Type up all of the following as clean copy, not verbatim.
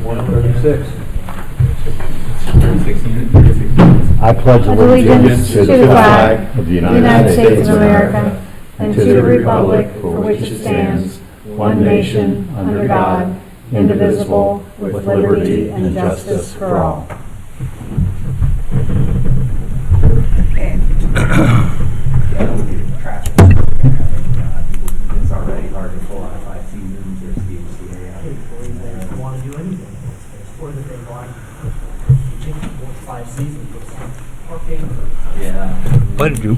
136. I pledge allegiance to the flag of the United States of America and to the republic for which it stands, one nation, under God, indivisible, with liberty and justice for all. It's already hard to pull out of 5 seasons or CHCA. Or they want to do anything with this, or that they want to change it for 5 seasons or something. Yeah.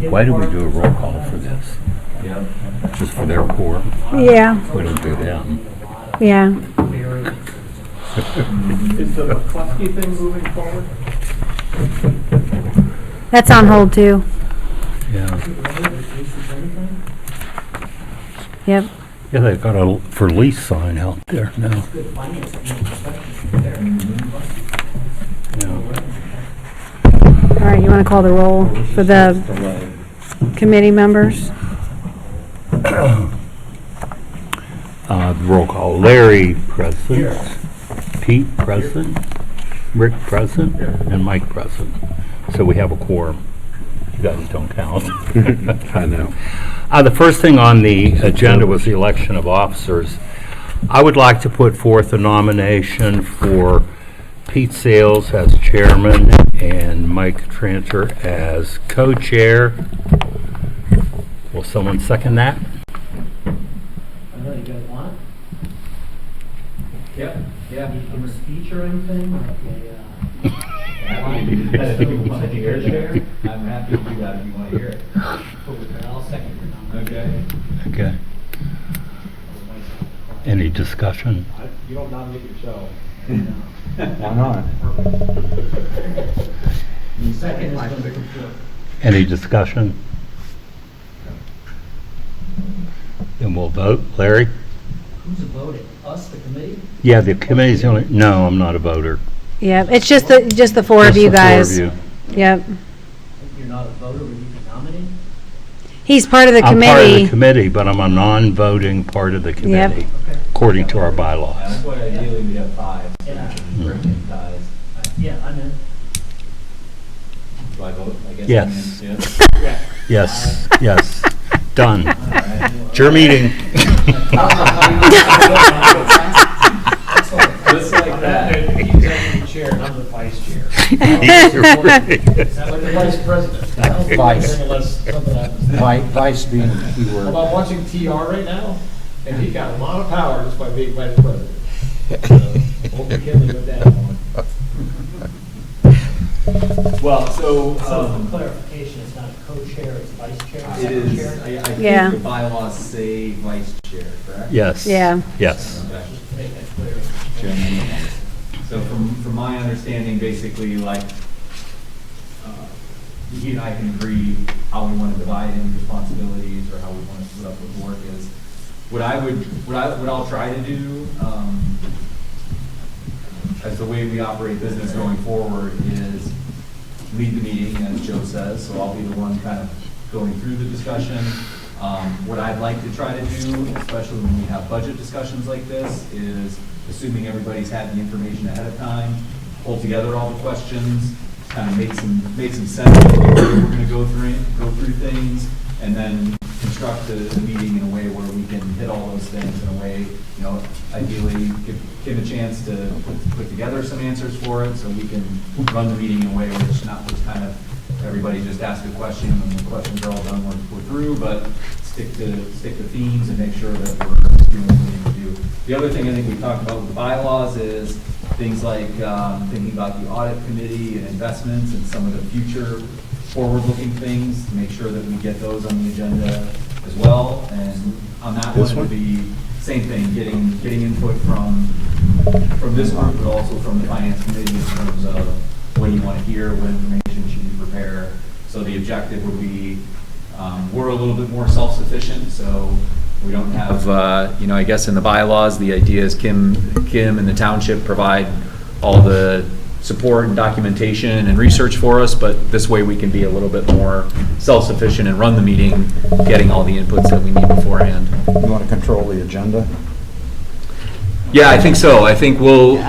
Why do we do a roll call for this? Yep. Just for their core? Yeah, We don't do them. yeah. Is the McCluskey thing moving forward? That's on hold too. Yeah. Yep. Yeah, they've got a for lease sign out there now. Yeah. All right, you want to call the roll for the committee members? Roll call. Larry present, Pete present, Rick present, and Mike present. So we have a quorum. You guys don't count. I know. The first thing on the agenda was the election of officers. I would like to put forth a nomination for Pete Sales as chairman and Mike Tranter as co-chair. Will someone second that? I know you guys want it. Yep. Yeah. Need to give a speech or anything? Okay, If you want to hear it, I'm happy to do that if you want to hear it. I'll second your nomination. Okay. Okay. Any discussion? You don't nominate yourself. Why not? Second is Any discussion? Then we'll vote. Larry? who's voting? Us, the committee? Yeah, the committee's the only, no, I'm not a voter. Yep, it's just the four of Just you the guys. four of you. Yep. You're not a voter, but you can nominate? He's part of the I'm part of the committee. committee, but I'm a non-voting part of the committee, Okay. according to our That's bylaws. why ideally we have 5. So Yeah. we can break in ties. Yeah, I'm in. Do I vote? I guess. Yes. I'm in. Yes. Yes, yes. Done. All right. It's your meeting. Just like that. He's executive chair and I'm the vice chair. Sounds like the vice president. Vice. Unless something happens. Vice being the key word. Well, I'm watching TR right now, and he got a lot of power just by being vice president. So, won't be kidding with that one. Well, so, So for clarification, it's not co-chair, it's vice chair, it second is, chair? I Yeah. think the bylaws say vice chair, correct? Yes. Yeah. Yes. Okay. Just to make that clear. So from my understanding, basically, like, he and I can agree how we want to divide in responsibilities or how we want to split up the work is, what I'll try to do, as the way we operate business going forward is lead the meeting, as Joe says, so I'll be the one kind of going through the discussion. What I'd like to try to do, especially when we have budget discussions like this, is assuming everybody's had the information ahead of time, pull together all the questions, kind of make some sense of the way we're going to go through things, and then construct the meeting in a way where we can hit all those things in a way, ideally give Kim a chance to put together some answers for it, so we can run the meeting in a way where it's not just kind of everybody just ask a question and the questions are all done, we're through, but stick to themes and make sure that we're doing what we need to do. The other thing I think we talked about with the bylaws is things like thinking about the audit committee and investments and some of the future forward-looking things to make sure that we get those on the agenda as well. And on that one, it would be same thing, getting input from this group, but also from the finance committee in terms of what you want to hear, what information should you prepare. So the objective would be, we're a little bit more self-sufficient, so we don't have, I guess in the bylaws, the idea is Kim and the township provide all the support and documentation and research for us, but this way we can be a little bit more self-sufficient and run the meeting, getting all the inputs that we need beforehand. You want to control the agenda? Yeah, I think so. I think we'll,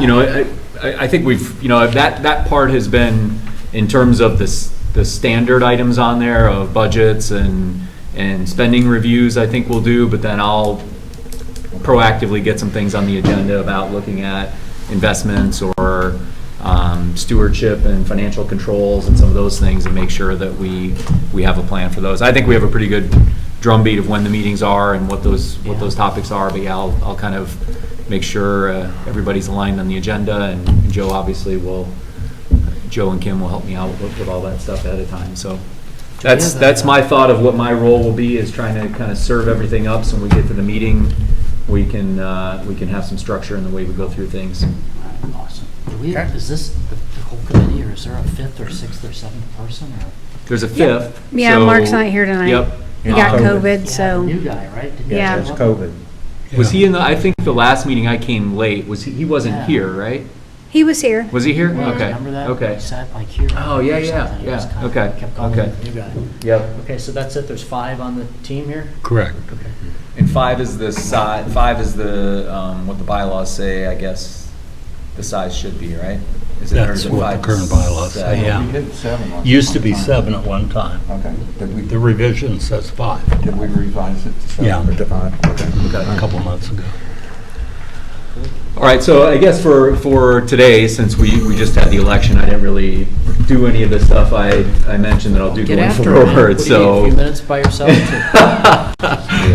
I think we've, that part has been, in terms of the standard items on there of budgets and spending reviews, I think we'll do, but then I'll proactively get some things on the agenda about looking at investments or stewardship and financial controls and some of those things, and make sure that we have a plan for those. I think we have a pretty good drumbeat of when the meetings are and what those topics are, but yeah, I'll kind of make sure everybody's aligned on the agenda, and Joe and Kim will help me out with all that stuff ahead of time. So that's my thought of what my role will be, is trying to kind of serve everything up, so when we get to the meeting, we can have some structure in the way we go through things. Awesome. Is this the whole committee, or is there a fifth or sixth or seventh person? Or? There's a fifth. Yeah, so- Mark's not here tonight. Yep. He got COVID, Yeah, so. new guy, right? Did he Yeah. show It's up? COVID. Was he in I think the last meeting I came late, he wasn't Yeah. here, right? He was here. Was he here? Yeah, Okay. Remember that? Okay. He sat like here. Oh, yeah, or yeah, something. He yeah. was kinda- Okay, Kept calling okay. him the new guy. Yep. Okay, so that's it. There's 5 on the team here? Correct. And 5 is the size, 5 is the, what the bylaws say, I guess, the size should be, right? Is it- or is That's it what 5 the current bylaws say, seven? yeah. We did 7 last Used to be time. 7 at one time. Okay. The revision says 5, Did we revise it to 7? Yeah. Or to 5? Okay. a couple months ago. All right, so I guess for today, since we just had the election, I didn't really do any of the stuff I mentioned that I'll do Get going after it, man. forward, What do you need, so. a few minutes by yourself?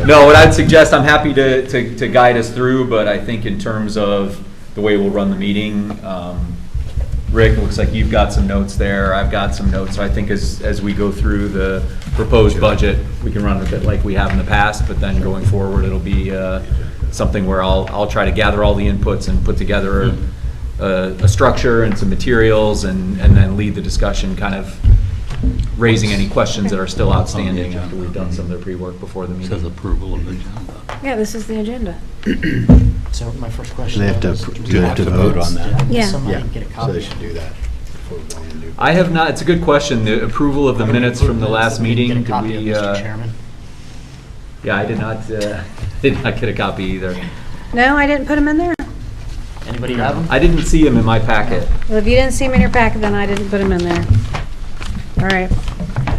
No, what I'd suggest, I'm happy to guide us through, but I think in terms of the way we'll run the meeting, Rick, looks like you've got some notes there, I've got some notes, so I think as we go through the proposed budget, we can run a bit like we have in the past, but then going forward, it'll be something where I'll try to gather all the inputs and put together a structure and some materials, and then lead the discussion, kind of raising any questions that are still outstanding after we've done some of the pre-work before the It says meeting. approval of agenda. Yeah, this is the agenda. So my first question They have to, is, do they have to vote on did I that? miss Yeah. somebody? Yeah, Get a so copy? they should do that before going to do. I have not, it's a good question, the approval of the minutes from the last meeting. Get a Did copy of we, Mr. Chairman? Yeah, I did not get a copy either. No, I didn't put him in there. Anybody have them? I didn't see him in my packet. Well, if you didn't see him in your packet, then I didn't put him in there. All right.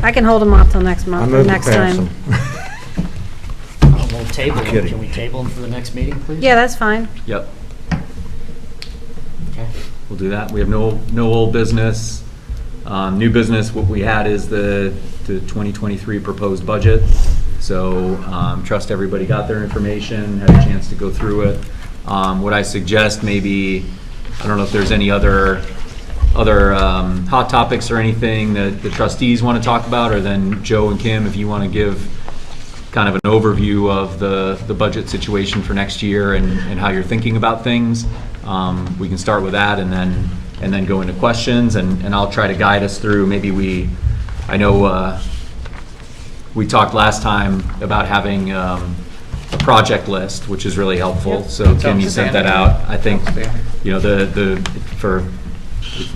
I can hold him off till next month, or next time. We'll table them. kidding. Can we table them for the next meeting, please? Yeah, that's fine. Yep, Okay. we'll do that. We have no old business. New business, what we had is the 2023 proposed budget. So trust everybody got their information, had a chance to go through it. What I suggest maybe, I don't know if there's any other hot topics or anything that the trustees want to talk about, or then Joe and Kim, if you want to give kind of an overview of the budget situation for next year and how you're thinking about things. We can start with that and then go into questions, and I'll try to guide us through. Maybe I know we talked last time about having a project list, which is really helpful. Yep. So Kim, you sent that out. I think, for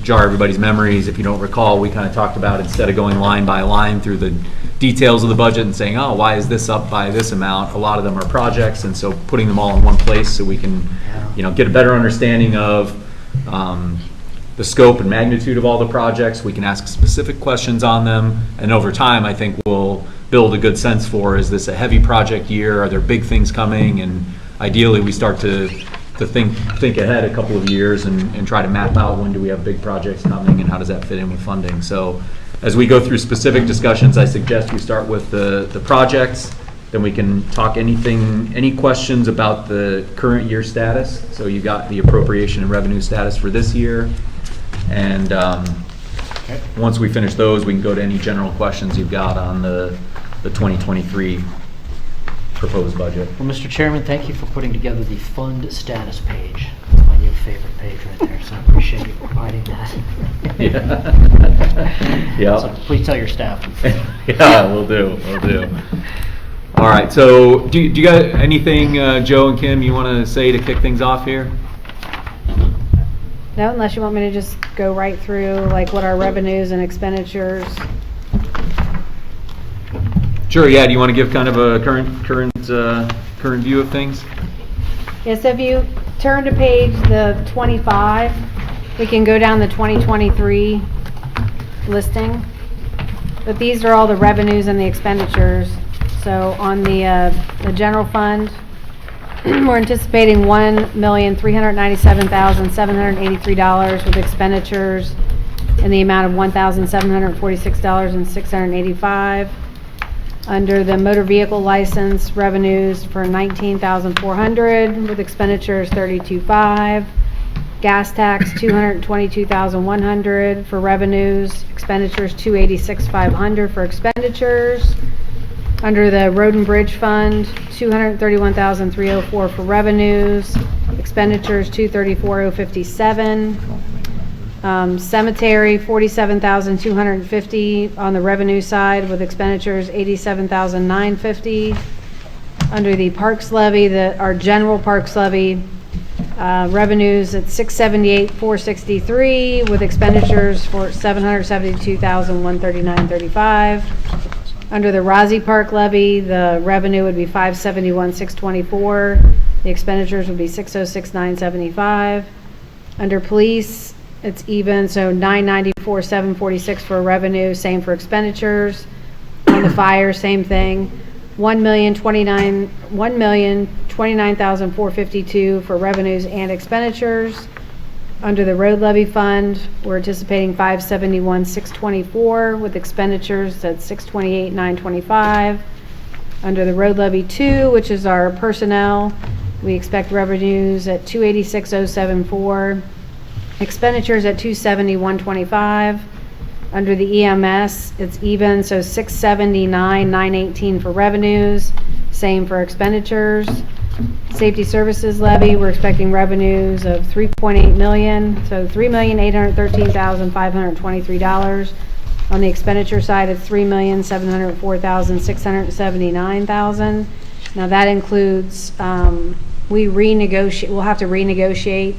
jar everybody's memories, if you don't recall, we kind of talked about, instead of going line by line through the details of the budget and saying, oh, why is this up by this amount? A lot of them are projects, and so putting them all in one place so we can, get a better understanding of the scope and magnitude of all the projects. We can ask specific questions on them, and over time, I think we'll build a good sense for, is this a heavy project year? Are there big things coming? And ideally, we start to think ahead a couple of years and try to map out, when do we have big projects coming and how does that fit in with funding. So as we go through specific discussions, I suggest we start with the projects, then we can talk any questions about the current year status. So you got the appropriation and revenue status for this year. And once we finish those, we can go to any general questions you've got on the 2023 proposed budget. Well, Mr. Chairman, thank you for putting together the fund status page. That's my new favorite page right there, so I appreciate you providing that. Yeah. So please tell your staff. Yeah, will do. All right, so do you got anything, Joe and Kim, you want to say to kick things off here? No, unless you want me to just go right through, like, what our revenues and expenditures. Sure, yeah, do you want to give kind of a current view of things? Yeah, so if you turn to page the 25, we can go down the 2023 listing. But these are all the revenues and the expenditures. So on the general fund, we're anticipating $1,397,783 with expenditures in the amount of $1,746,685. Under the motor vehicle license, revenues for $19,400 with expenditures $32,500. Gas tax $222,100 for revenues, expenditures $286,500 for expenditures. Under the road and bridge fund, $231,304 for revenues, expenditures $234,057. Cemetery, $47,250 on the revenue side with expenditures $87,950. Under the parks levy, our general parks levy, revenues at $678,463 with expenditures for $772,139.35. Under the Rozzy Park levy, the revenue would be $571,624. The expenditures would be $606,975. Under police, it's even, so $994,746 for revenue, same for expenditures. On the fire, same thing. $1,029,452 for revenues and expenditures. Under the road levy fund, we're anticipating $571,624 with expenditures at $628,925. Under the road levy 2, which is our personnel, we expect revenues at $286,074, expenditures at $270,125. Under the EMS, it's even, so $679,918 for revenues, same for expenditures. Safety services levy, we're expecting revenues of $3.8 million, so $3,813,523. On the expenditure side, it's $3,704,679. Now that includes, we'll have to renegotiate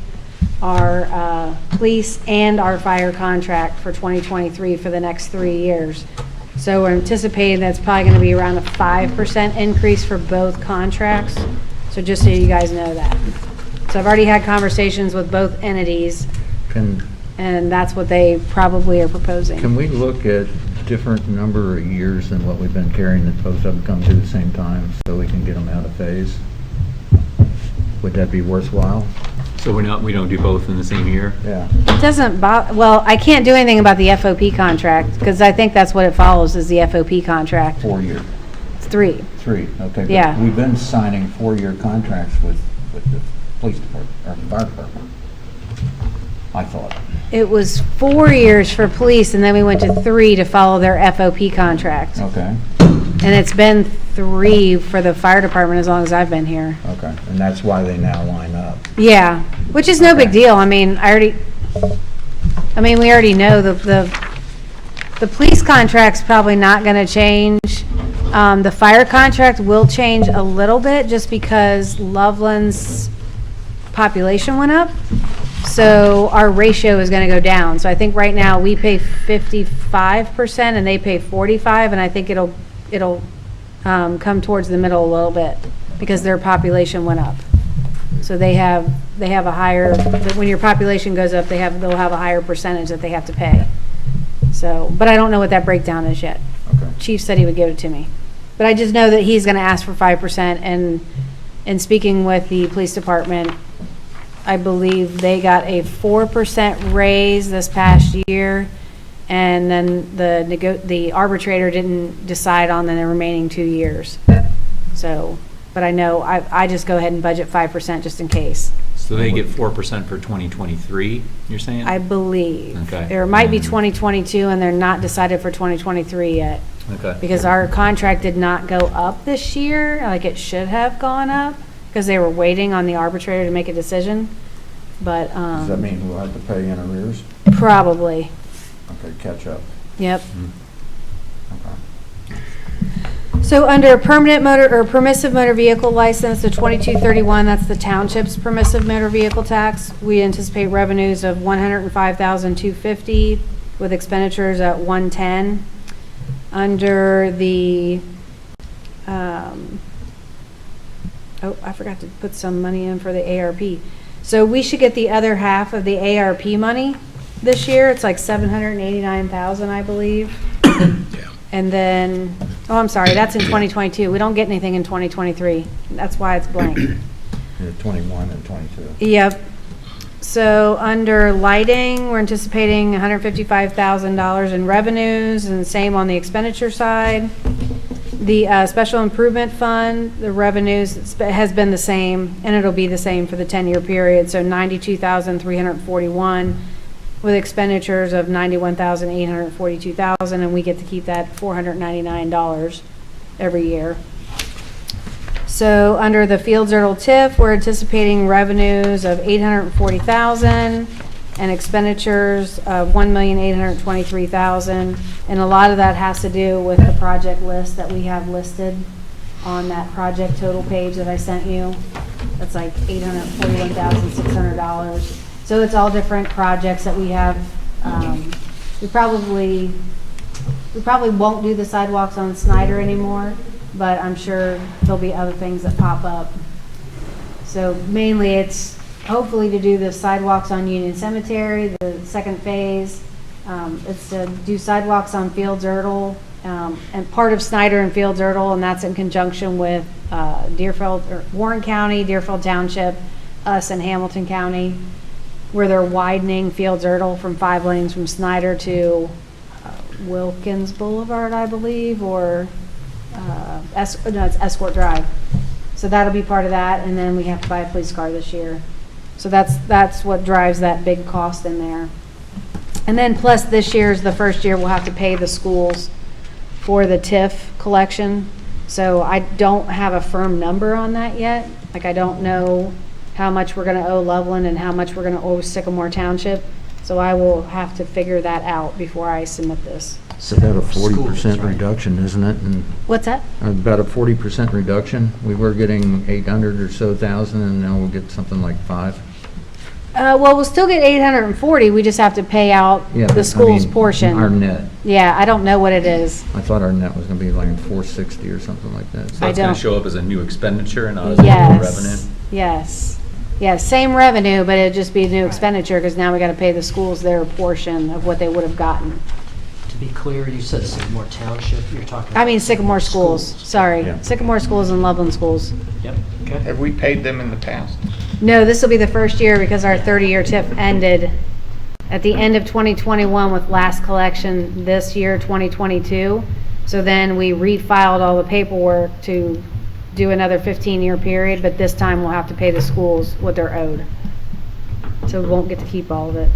our police and our fire contract for 2023 for the next 3 years. So we're anticipating that's probably going to be around a 5% increase for both contracts. So just so you guys know that. So I've already had conversations with both entities, and that's what they probably are proposing. Can we look at different number of years than what we've been carrying that both of them come to the same time so we can get them out of phase? Would that be worthwhile? So we don't do both in the same year? Yeah. It doesn't bother, well, I can't do anything about the FOP contract, because I think that's what it follows, is the FOP contract. 4 year. It's 3. 3, okay. Yeah. But we've been signing 4-year contracts with the police department, or the fire department, I thought. It was 4 years for police, and then we went to 3 to follow their FOP contract. Okay, And it's been 3 for the fire department as long as I've been here. okay. And that's why they now line up. Yeah, which is no big deal. I mean, we already know the police contract's probably not gonna change. The fire contract will change a little bit just because Loveland's population went up. So our ratio is gonna go down. So I think right now we pay 55% and they pay 45%, and I think it'll come towards the middle a little bit because their population went up. So they have a higher, when your population goes up, they'll have a higher percentage that they have to pay. So, but I don't know what that breakdown is yet. Okay. Chief said he would give it to me. But I just know that he's gonna ask for 5%, and in speaking with the police department, I believe they got a 4% raise this past year, and then the arbitrator didn't decide on the remaining 2 years. So, but I know, I just go ahead and budget 5% just in case. So they get 4% for 2023, you're saying? I believe. Okay. There might be 2022, and they're not decided for 2023 yet. Okay. Because our contract did not go up this year, like it should have gone up, because they were waiting on the arbitrator to make a decision. But, Does that mean we'll have to pay in arrears? probably. Okay, catch up. Yep. Okay. So under permanent motor or permissive motor vehicle license, the 2231, that's the township's permissive motor vehicle tax. We anticipate revenues of $105,250 with expenditures at $110. Under the, oh, I forgot to put some money in for the ARP. So we should get the other half of the ARP money this year. It's like 789,000, I believe. And then, oh, I'm sorry, that's in 2022. We don't get anything in 2023. That's why it's blank. 21 and 22. Yep. So under lighting, we're anticipating $155,000 in revenues, and same on the expenditure side. The special improvement fund, the revenues has been the same, and it'll be the same for the 10-year period. So 92,341 with expenditures of 91,842,000, and we get to keep that $499 every year. So under the Fields Erdel TIF, we're anticipating revenues of $840,000 and expenditures of $1,823,000. And a lot of that has to do with the project list that we have listed on that project total page that I sent you. That's like $841,600. So it's all different projects that we have. We probably won't do the sidewalks on Snyder anymore, but I'm sure there'll be other things that pop up. So mainly it's hopefully to do the sidewalks on Union Cemetery, the second phase. It's to do sidewalks on Fields Erdel, and part of Snyder and Fields Erdel, and that's in conjunction with Deerfield, or Warren County, Deerfield Township, us and Hamilton County, where they're widening Fields Erdel from 5 lanes from Snyder to Wilkins Boulevard, I believe, or it's Escort Drive. So that'll be part of that, and then we have to buy a police car this year. So that's what drives that big cost in there. And then plus this year is the first year we'll have to pay the schools for the TIF collection. So I don't have a firm number on that yet. Like, I don't know how much we're gonna owe Loveland and how much we're gonna owe Sycamore Township. So I will have to figure that out before I submit this. It's about a 40% Schools, right. reduction, isn't it? And What's that? about a 40% reduction. We were getting 800 or so thousand, and now we'll get something like 5. Well, we'll still get 840. We just have to pay out Yeah, but the I school's mean, portion. Our net. Yeah, I don't know what it is. I thought our net was gonna be like 460 or something like that. So I it's going don't- to show up as a new expenditure and not as a new revenue? Yes. Yes, same revenue, but it'd just be a new expenditure because now we got to pay the schools their portion of what they would have gotten. To be clear, you said Sycamore Township, you're talking. I mean Sycamore Schools, sorry. Yeah. Sycamore Schools and Loveland Schools. Yep, okay. Have we paid them in the past? No, this will be the first year because our 30-year TIF ended at the end of 2021 with last collection this year, 2022. So then we refiled all the paperwork to do another 15-year period, but this time we'll have to pay the schools what they're owed. So we won't get to keep all of it.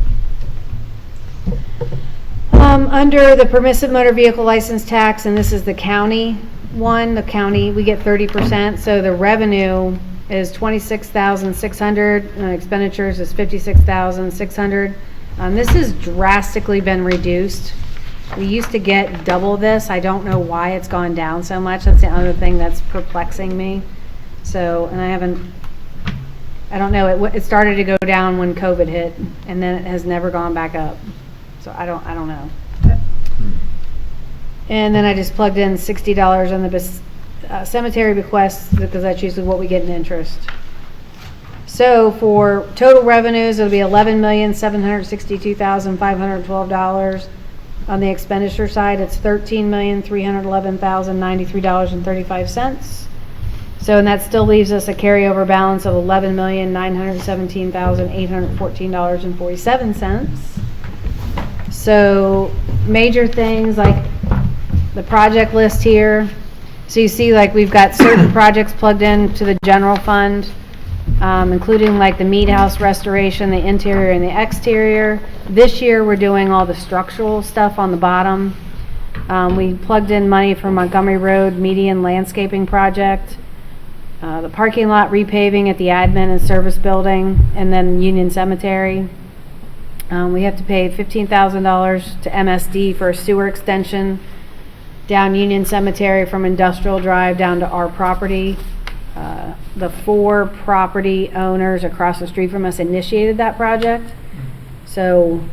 Under the permissive motor vehicle license tax, and this is the county one, the county, we get 30%, so the revenue is $26,600, and expenditures is $56,600. This has drastically been reduced. We used to get double this. I don't know why it's gone down so much. That's the other thing that's perplexing me. So, and I don't know, it started to go down when COVID hit, and then it has never gone back up. So I don't know. And then I just plugged in $60 on the cemetery bequests because that's usually what we get in interest. So for total revenues, it'll be $11,762,512. On the expenditure side, it's $13,311,093.35. So, and that still leaves us a carryover balance of $11,917,814.47. So, major things like the project list here. So you see, like, we've got certain projects plugged in to the general fund, including like the meat house restoration, the interior and the exterior. This year, we're doing all the structural stuff on the bottom. We plugged in money for Montgomery Road median landscaping project, the parking lot repaving at the admin and service building, and then Union Cemetery. We have to pay $15,000 to MSD for a sewer extension down Union Cemetery from Industrial Drive down to our property. The 4 property owners across the street from us initiated that project. So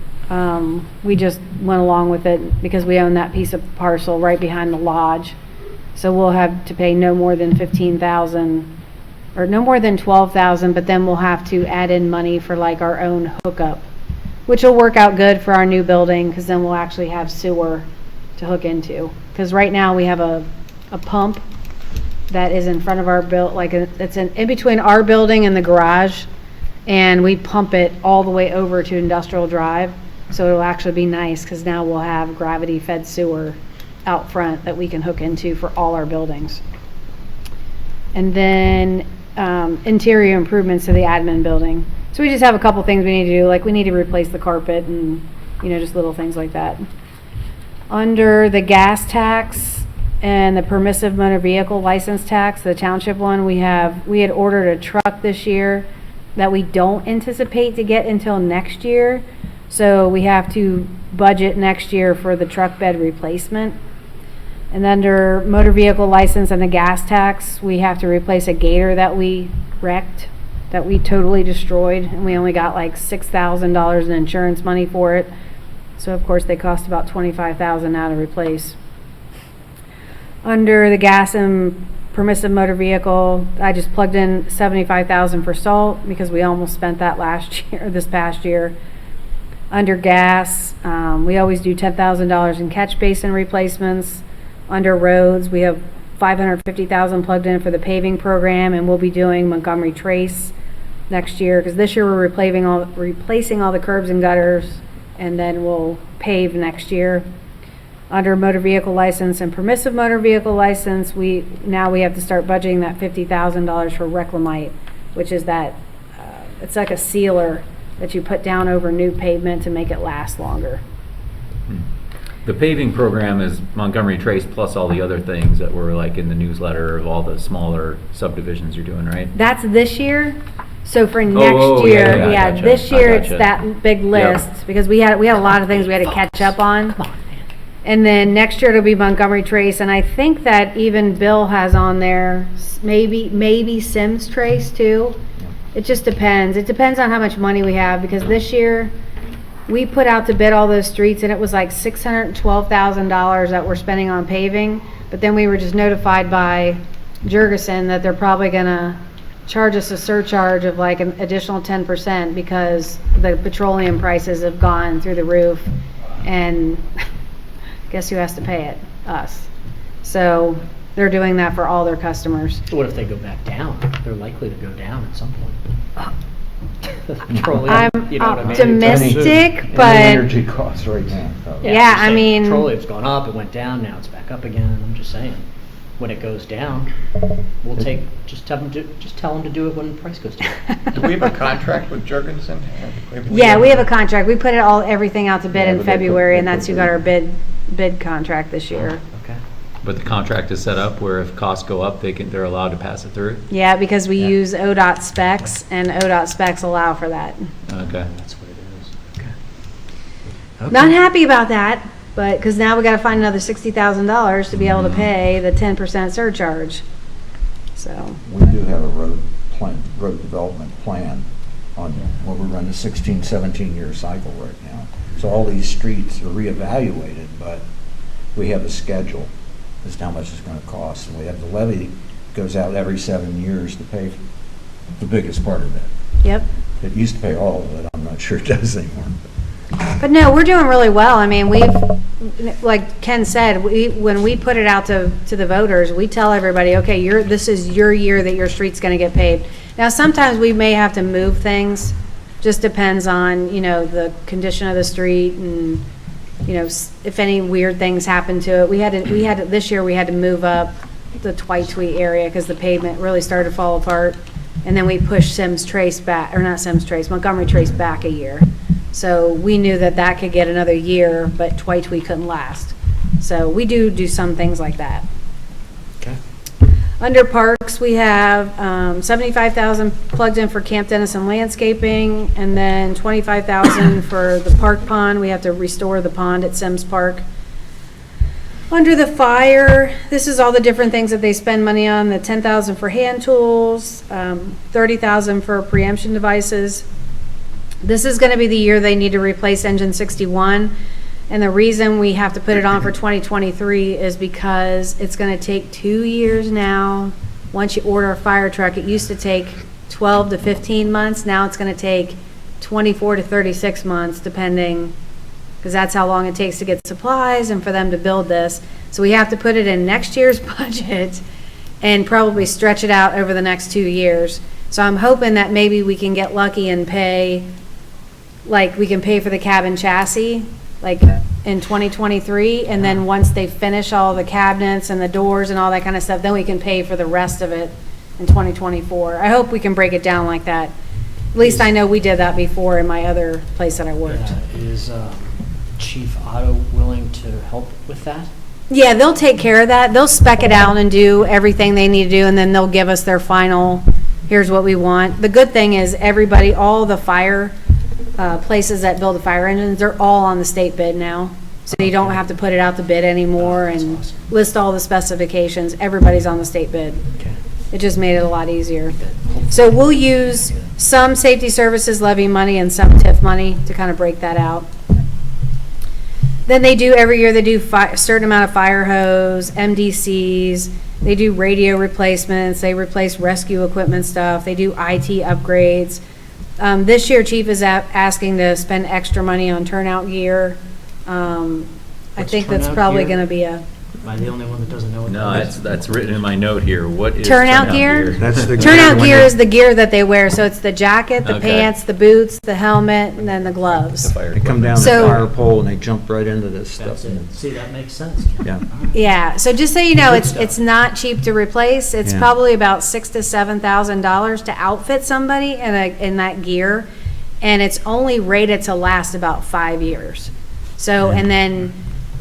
we just went along with it because we own that piece of parcel right behind the lodge. So we'll have to pay no more than $15,000 or no more than 12,000, but then we'll have to add in money for like our own hookup, which will work out good for our new building, because then we'll actually have sewer to hook into. Because right now we have a pump that is in front of our it's in between our building and the garage, and we pump it all the way over to Industrial Drive. So it'll actually be nice, because now we'll have gravity-fed sewer out front that we can hook into for all our buildings. And then interior improvements to the admin building. So we just have a couple things we need to do, like we need to replace the carpet and, just little things like that. Under the gas tax and the permissive motor vehicle license tax, the township one, we had ordered a truck this year that we don't anticipate to get until next year. So we have to budget next year for the truck bed replacement. And under motor vehicle license and the gas tax, we have to replace a Gator that we wrecked, that we totally destroyed, and we only got like $6,000 in insurance money for it. So of course they cost about $25,000 now to replace. Under the gas and permissive motor vehicle, I just plugged in $75,000 for salt, because we almost spent that this past year. Under gas, we always do $10,000 in catch basin replacements. Under roads, we have $550,000 plugged in for the paving program, and we'll be doing Montgomery Trace next year, because this year we're replacing all the curbs and gutters, and then we'll pave next year. Under motor vehicle license and permissive motor vehicle license, we have to start budgeting that $50,000 for Reclamite, which is that it's like a sealer that you put down over new pavement to make it last longer. The paving program is Montgomery Trace plus all the other things that were like in the newsletter of all the smaller subdivisions you're doing, right? That's this year. So for next yeah, year, I gotcha. this year I it's gotcha. that big list, because we had a lot of things we had to catch up on. And then next year it'll be Montgomery Trace, and I think that even Bill has on there maybe Symmes Trace too. It just depends. It depends on how much money we have, because this year we put out to bid all those streets, and it was like $612,000 that we're spending on paving. But then we were just notified by Jurgensen that they're probably gonna charge us a surcharge of like an additional 10%, because the petroleum prices have gone through the roof, and guess who has to pay it? Us. So they're doing that for all their customers. What if they go back down? They're likely to go down at some point. Petroleum, I'm you know what I mean? optimistic, And but energy costs right now. so. Yeah, I'm I saying mean- petroleum's gone up, it went down, now it's back up again. I'm just saying, when it goes down, we'll just tell them to do it when the price goes down. Do we have a contract with Jurgensen? yeah, we have a contract. We put everything out to bid Yeah, in but they put- February, and they that's put who got our bid contract this year. Okay. But the contract is set up where if costs go up, they're allowed to pass it through? Yeah, because we use ODOT specs, and ODOT specs allow for that. Okay. That's what it is. Not happy about that, but, because now we gotta find another $60,000 to be able to pay the 10% surcharge. So, We do have a road development plan on what we're running a 16, 17-year cycle right now. So all these streets are reevaluated, but we have a schedule as to how much it's gonna cost. And we have the levy goes out every 7 years to pay the biggest part of it. yep. It used to pay all of it. I'm not sure it does anymore. But no, we're doing really well. I mean, like Ken said, when we put it out to the voters, we tell everybody, okay, this is your year that your street's gonna get paved. Now, sometimes we may have to move things, just depends on, the condition of the street and, if any weird things happen to it. This year we had to move up the Twitweet area because the pavement really started to fall apart. And then we pushed Montgomery Trace back a year. So we knew that could get another year, but Twitweet couldn't last. So we do some things like that. Okay. Under parks, we have $75,000 plugged in for Camp Dennison landscaping, and then $25,000 for the park pond. We have to restore the pond at Symmes Park. Under the fire, this is all the different things that they spend money on. The $10,000 for hand tools, $30,000 for preemption devices. This is going to be the year they need to replace engine 61. And the reason we have to put it on for 2023 is because it's going to take 2 years now once you order a fire truck, it used to take 12 to 15 months. Now it's going to take 24 to 36 months, depending, because that's how long it takes to get supplies and for them to build this. So we have to put it in next year's budget and probably stretch it out over the next 2 years. So I'm hoping that maybe we can get lucky and pay, like we can pay for the cabin chassis, like in 2023, and then once they finish all the cabinets and the doors and all that kind of stuff, then we can pay for the rest of it in 2024. I hope we can break it down like that. At least I know we did that before in my other place that I worked. Is Chief Otto willing to help with that? Yeah, they'll take care of that. They'll spec it out and do everything they need to do, and then they'll give us their final, here's what we want. The good thing is everybody, all the fire places that build the fire engines, they're all on the state bid now. So you don't have to put it out to bid anymore and list all the specifications. Everybody's on the state bid. Okay. It just made it a lot easier. So we'll use some safety services levy money and some TIF money to kind of break that out. Then they do, every year they do a certain amount of fire hose, MDCs, they do radio replacements, they replace rescue equipment stuff, they do IT upgrades. This year, Chief is asking to spend extra money on turnout gear. I What's think that's turnout probably gear? going to be a Am I the only one that doesn't know what No, that is? that's written in my note here. What is Turnout gear? That's the turnout when gear they- is the gear that they wear. So it's the jacket, the Okay. pants, the boots, the helmet, and then the gloves. The fire They come down equipment. the So- fire pole and they jump right into this stuff. That's it. See, that makes sense. Yeah. Yeah, so just so you know, Good stuff. it's not cheap to replace. It's Yeah. probably about $6,000 to $7,000 to outfit somebody in that gear, and it's only rated to last about 5 years. So, and then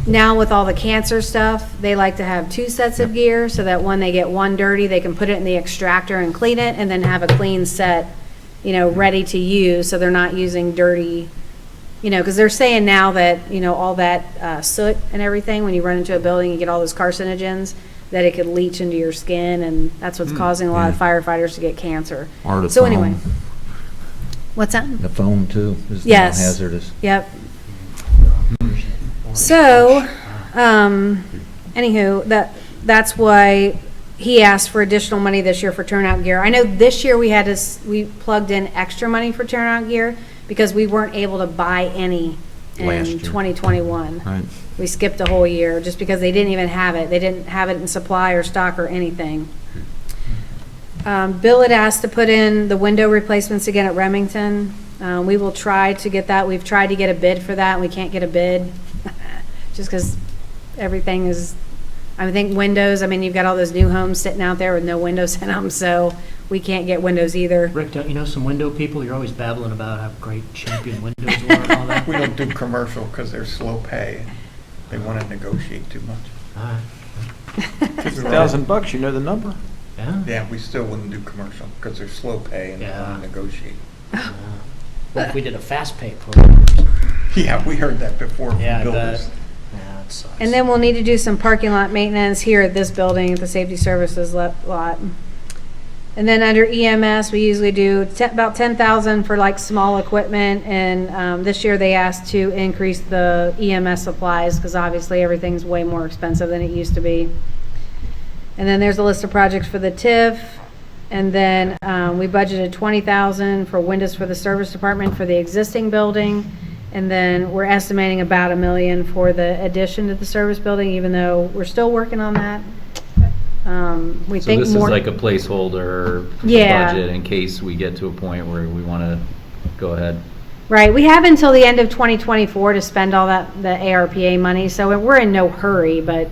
now with all the cancer stuff, they like to have 2 sets of gear so that when they get one dirty, they can put it in the extractor and clean it, and then have a clean set, ready to use, so they're not using dirty. Because they're saying now that, all that soot and everything, when you run into a building, you get all those carcinogens, that it could leach into your skin, and that's what's causing a lot of firefighters to get cancer. Or the So anyway, foam. what's that? The foam too is Yes. hazardous. Yep. So, anywho, that's why he asked for additional money this year for turnout gear. I know this year we plugged in extra money for turnout gear because we weren't able to buy any Last in year. 2021. Right. We skipped a whole year just because they didn't even have it. They didn't have it in supply or stock or anything. Bill had asked to put in the window replacements again at Remington. We will try to get that. We've tried to get a bid for that, and we can't get a bid just because everything is, I think windows, you've got all those new homes sitting out there with no windows in them, so we can't get windows either. Rick, don't you know some window people? You're always babbling about how great champion windows are and all that. We don't do commercial because they're slow pay. They want to negotiate too much. All right. $50,000, you know the number. Yeah? Yeah, we still wouldn't do commercial because they're slow pay and they Yeah. want to negotiate. Well, if we did a fast pay program. Yeah, we heard that before from Yeah, I builders. bet. Yeah, it sucks. And then we'll need to do some parking lot maintenance here at this building, at the safety services lot. And then under EMS, we usually do about 10,000 for like small equipment, and this year they asked to increase the EMS supplies, because obviously everything's way more expensive than it used to be. And then there's a list of projects for the TIF, and then we budgeted 20,000 for windows for the service department for the existing building, and then we're estimating about $1 million for the addition to the service building, even though we're still working on that. We So think this is more. like a placeholder Yeah. budget in case we get to a point where we want to go ahead. Right, we have until the end of 2024 to spend all the ARPA money, so we're in no hurry, but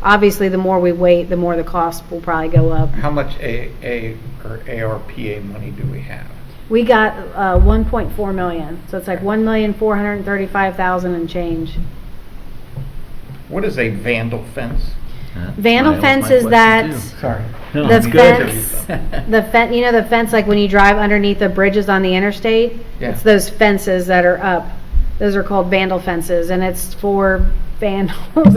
obviously the more we wait, the more the cost will probably go up. How much ARPA money do we have? We got 1.4 million, so it's like 1,435,000 and change. What is a vandal fence? Vandal fence is that, Sorry. No, the it's good. fence, the fence like when you drive underneath the bridges on the interstate? Yeah. It's those fences that are up. Those are called vandal fences, and it's for vandals.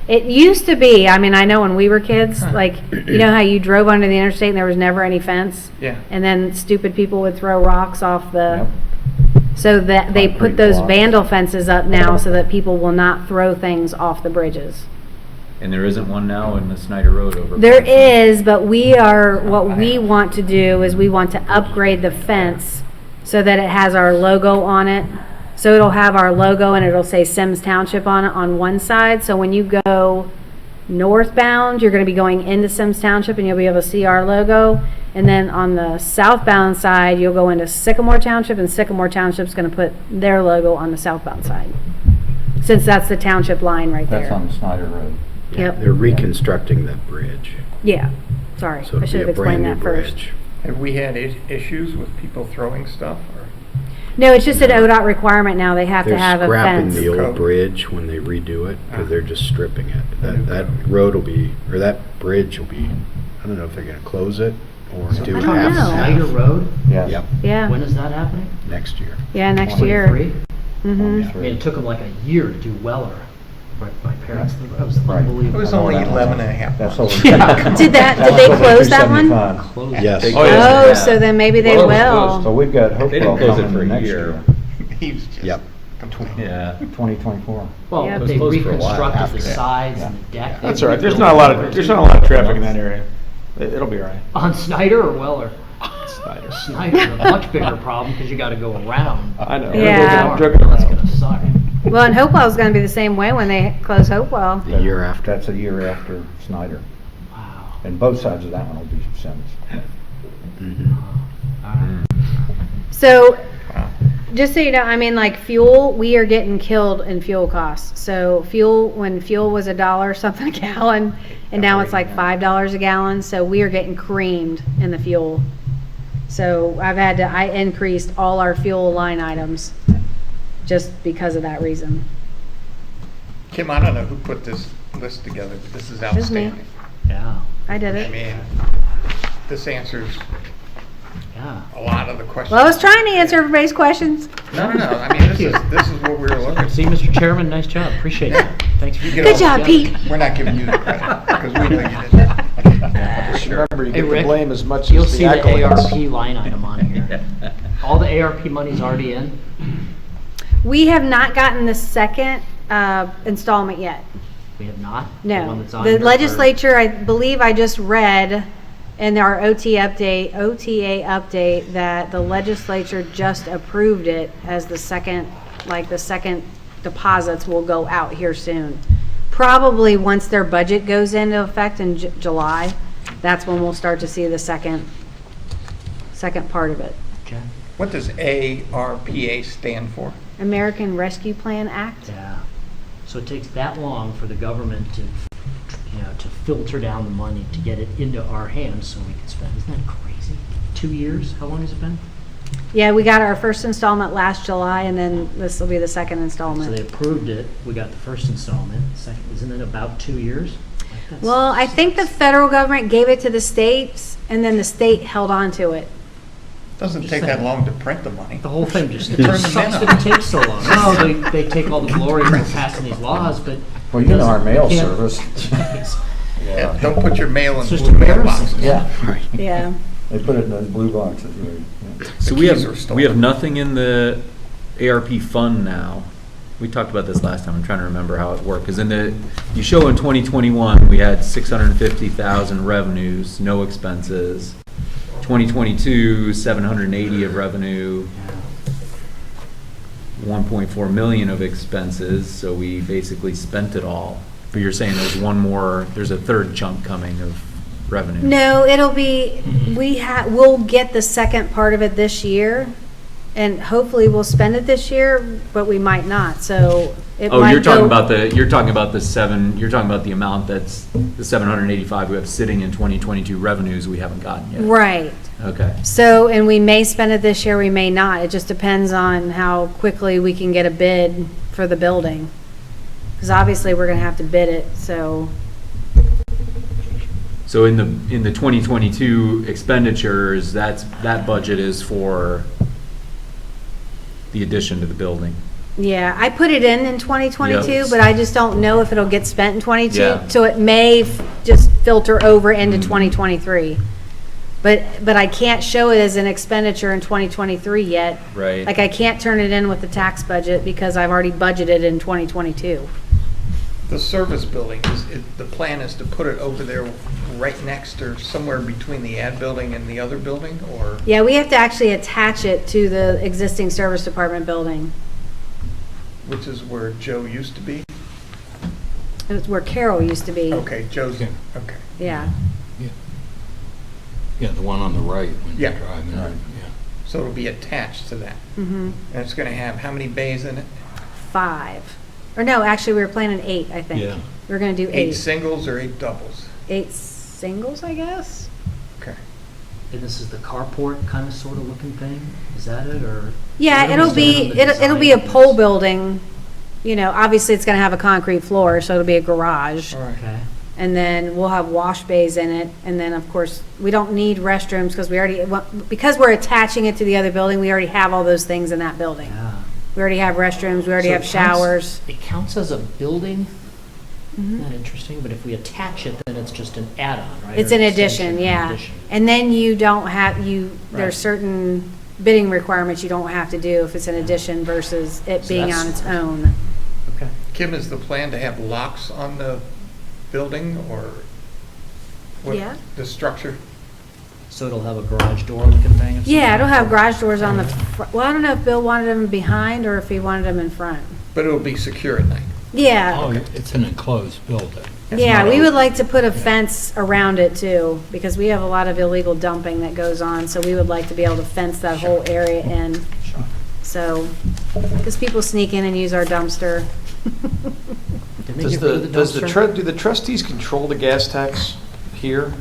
It used to be, I know when we were kids, like, you know how you drove under the interstate and there was never any fence? Yeah. And then stupid people would throw rocks off the, Yep. so that they put Concrete those blocks. vandal fences up now so that people will not throw things off the bridges. And there isn't one now in the Snyder Road over. There is, but what we want to do is we want to upgrade the fence so that it has our logo on it. So it'll have our logo and it'll say Symmes Township on it on one side. So when you go northbound, you're going to be going into Symmes Township and you'll be able to see our logo. And then on the southbound side, you'll go into Sycamore Township, and Sycamore Township's going to put their logo on the southbound side. Since that's the township line right there. That's on Snyder Road. Yep. They're reconstructing that bridge. Yeah, sorry. So I it'll should be have a brand explained new that first. bridge. Have we had issues with people throwing stuff? Or No, it's just an ODOT requirement now. They have to They're have a scrapping fence. the old Code. bridge when they redo it, because they're just stripping it. That road will be, or that bridge will be, I don't know if they're gonna close it or do I it don't half know. and Snyder half. Road, Yes. Yep, Yeah, when is that happening? next year. yeah, next year. 23? hmm I mean, it took them like a year to do Weller. My parents, that was Right. it unbelievable. was only 11 and a half That's months. over. Did they close that one? 275. Closed. Yes. They- Oh, yeah. Oh, so then maybe they Well, it was So will. we've got They Hopewell didn't close it coming for a next year. year, He's just Yep. a twin. Yeah. 2024. Well, Yeah. It was they closed for a while reconstructed after the that. sides Yeah. and the deck. That's They all right. There's rebuilt not a lot it. of, there's not a lot of traffic in that area. It'll be all right. On Snyder or Weller? Snyder. Snyder's a much bigger problem because you gotta go around. I know. Yeah. Joking That's around. gonna suck. Well, and Hopewell's going to be the same way when they close Hopewell. The year after. That's a year after Snyder. Wow. And both sides of that one will be Sims. Mhm. All right. So, Wow. just so you know, I mean, like fuel, we are getting killed in fuel costs. So fuel, when fuel was $1 something a gallon, and now it's like $5 a gallon. So we are getting creamed in the fuel. So I increased all our fuel line items just because of that reason. Kim, I don't know who put this list together, but this is was me. outstanding. Yeah, I did I it. mean, this answers yeah. a lot of the questions. Well, I was trying to answer everybody's questions. No. I mean, this is what we were looking See, for. Mr. Chairman, nice job. Appreciate that. Thanks for You get Good all- job, Pete. We're not giving you the credit, because we know you did that. Remember, you Hey, get Rick, to blame as much You'll as the see the accolades. ARP line item on here. All the ARP money's already in? We have not gotten the second installment yet. We have not? The one No. that's on The here, or- legislature, I believe I just read in our OTA update that the legislature just approved it as the second deposits will go out here soon. Probably once their budget goes into effect in July, that's when we'll start to see the second part of it. Okay. What does ARPA stand for? American Rescue Plan Act? Yeah. So it takes that long for the government to, to filter down the money to get it into our hands so we can spend. Isn't that crazy? 2 years? How long has it been? Yeah, we got our first installment last July, and then this will be the second So they installment. approved it. We got the first installment. Second, isn't it about 2 years? Like that's- Well, I think the federal government gave it to the states, and then the state held on to it. Doesn't Just take that saying. long to print the money. The whole thing just Turn them sucks in that it takes so long. No, they take all the glory for passing these laws, but. Well, you know our mail can't- service. Jeez. Yeah, don't put your mail in It's just blue embarrassing. mailboxes. Yeah, Right. Yeah. they put it in those blue boxes, right? Yeah. So The we keys are have, stolen. we have nothing in the ARP fund now. We talked about this last time, I'm trying to remember how it worked, because you show in 2021, we had 650,000 revenues, no expenses. 2022, 780 of revenue, 1.4 million of expenses, so we basically spent it all. But you're saying there's a third chunk coming of revenue? No, it'll be, we'll get the second part of it this year, and hopefully we'll spend it this year, but we might not, so it Oh, might you're talking go- about the amount that's the 785 we have sitting in 2022 revenues we haven't gotten yet. Right. Okay. So, and we may spend it this year, we may not. It just depends on how quickly we can get a bid for the building. Because obviously, we're going to have to bid it, so. So in the 2022 expenditures, that budget is for the addition to the building. Yeah, I put it in 2022, Yep. but I just don't know if it'll get spent in 22. Yeah. So it may just filter over into Mm. 2023. But I can't show it as an expenditure in 2023 yet. Right. Like I can't turn it in with the tax budget because I've already budgeted in 2022. The service building, the plan is to put it over there right next or somewhere between the ad building and the other building, or? Yeah, we have to actually attach it to the existing service department building. Which is where Joe used to be? It's where Carol used to be. Okay, Joe's, Yeah. okay. Yeah. Yeah, the one on the right when you Yeah. drive in. Right. Yeah. So it'll be attached to that. Mm-hmm. And it's gonna have how many bays in it? 5. Or no, actually, we were planning 8, I think. Yeah. We were going to do 8 8. singles or 8 doubles? 8 singles, I guess? Okay. And this is the carport kind of sort of looking thing? Is that it, or? Yeah, I don't it'll be, understand the it'll be a design of pole this. building. You know, obviously, it's going to have a concrete floor, so it'll be a garage. All right. Okay. And then we'll have wash bays in it. And then, of course, we don't need restrooms because we already, because we're attaching it to the other building, we already have all those things in that building. Yeah. We already have restrooms, we already So have it counts- showers. It counts as a building? Mhm. Isn't that interesting? But if we attach it, then it's just an add-on, right? It's Or an extension, addition, yeah. addition. And then you don't have, Right. there's certain bidding requirements you don't have to do if it's an addition versus it So being that's- on its own. Okay. Kim, is the plan to have locks on the building, or what, Yeah. the structure? So it'll have a garage door looking thing? of some Yeah, kind? it'll have garage doors on the, well, I don't know if Bill wanted them behind or if he wanted them in front. But it'll be secure at night? Yeah, Oh, it's an enclosed building. It's yeah, not we open. would like to put a fence around it too, because we have a lot of illegal dumping that goes on, so we would like to be able to fence that whole area in. So, because people sneak in and use our dumpster. Didn't they Does get rid the, of does the, dumpster? do the trustees control the gas tax here?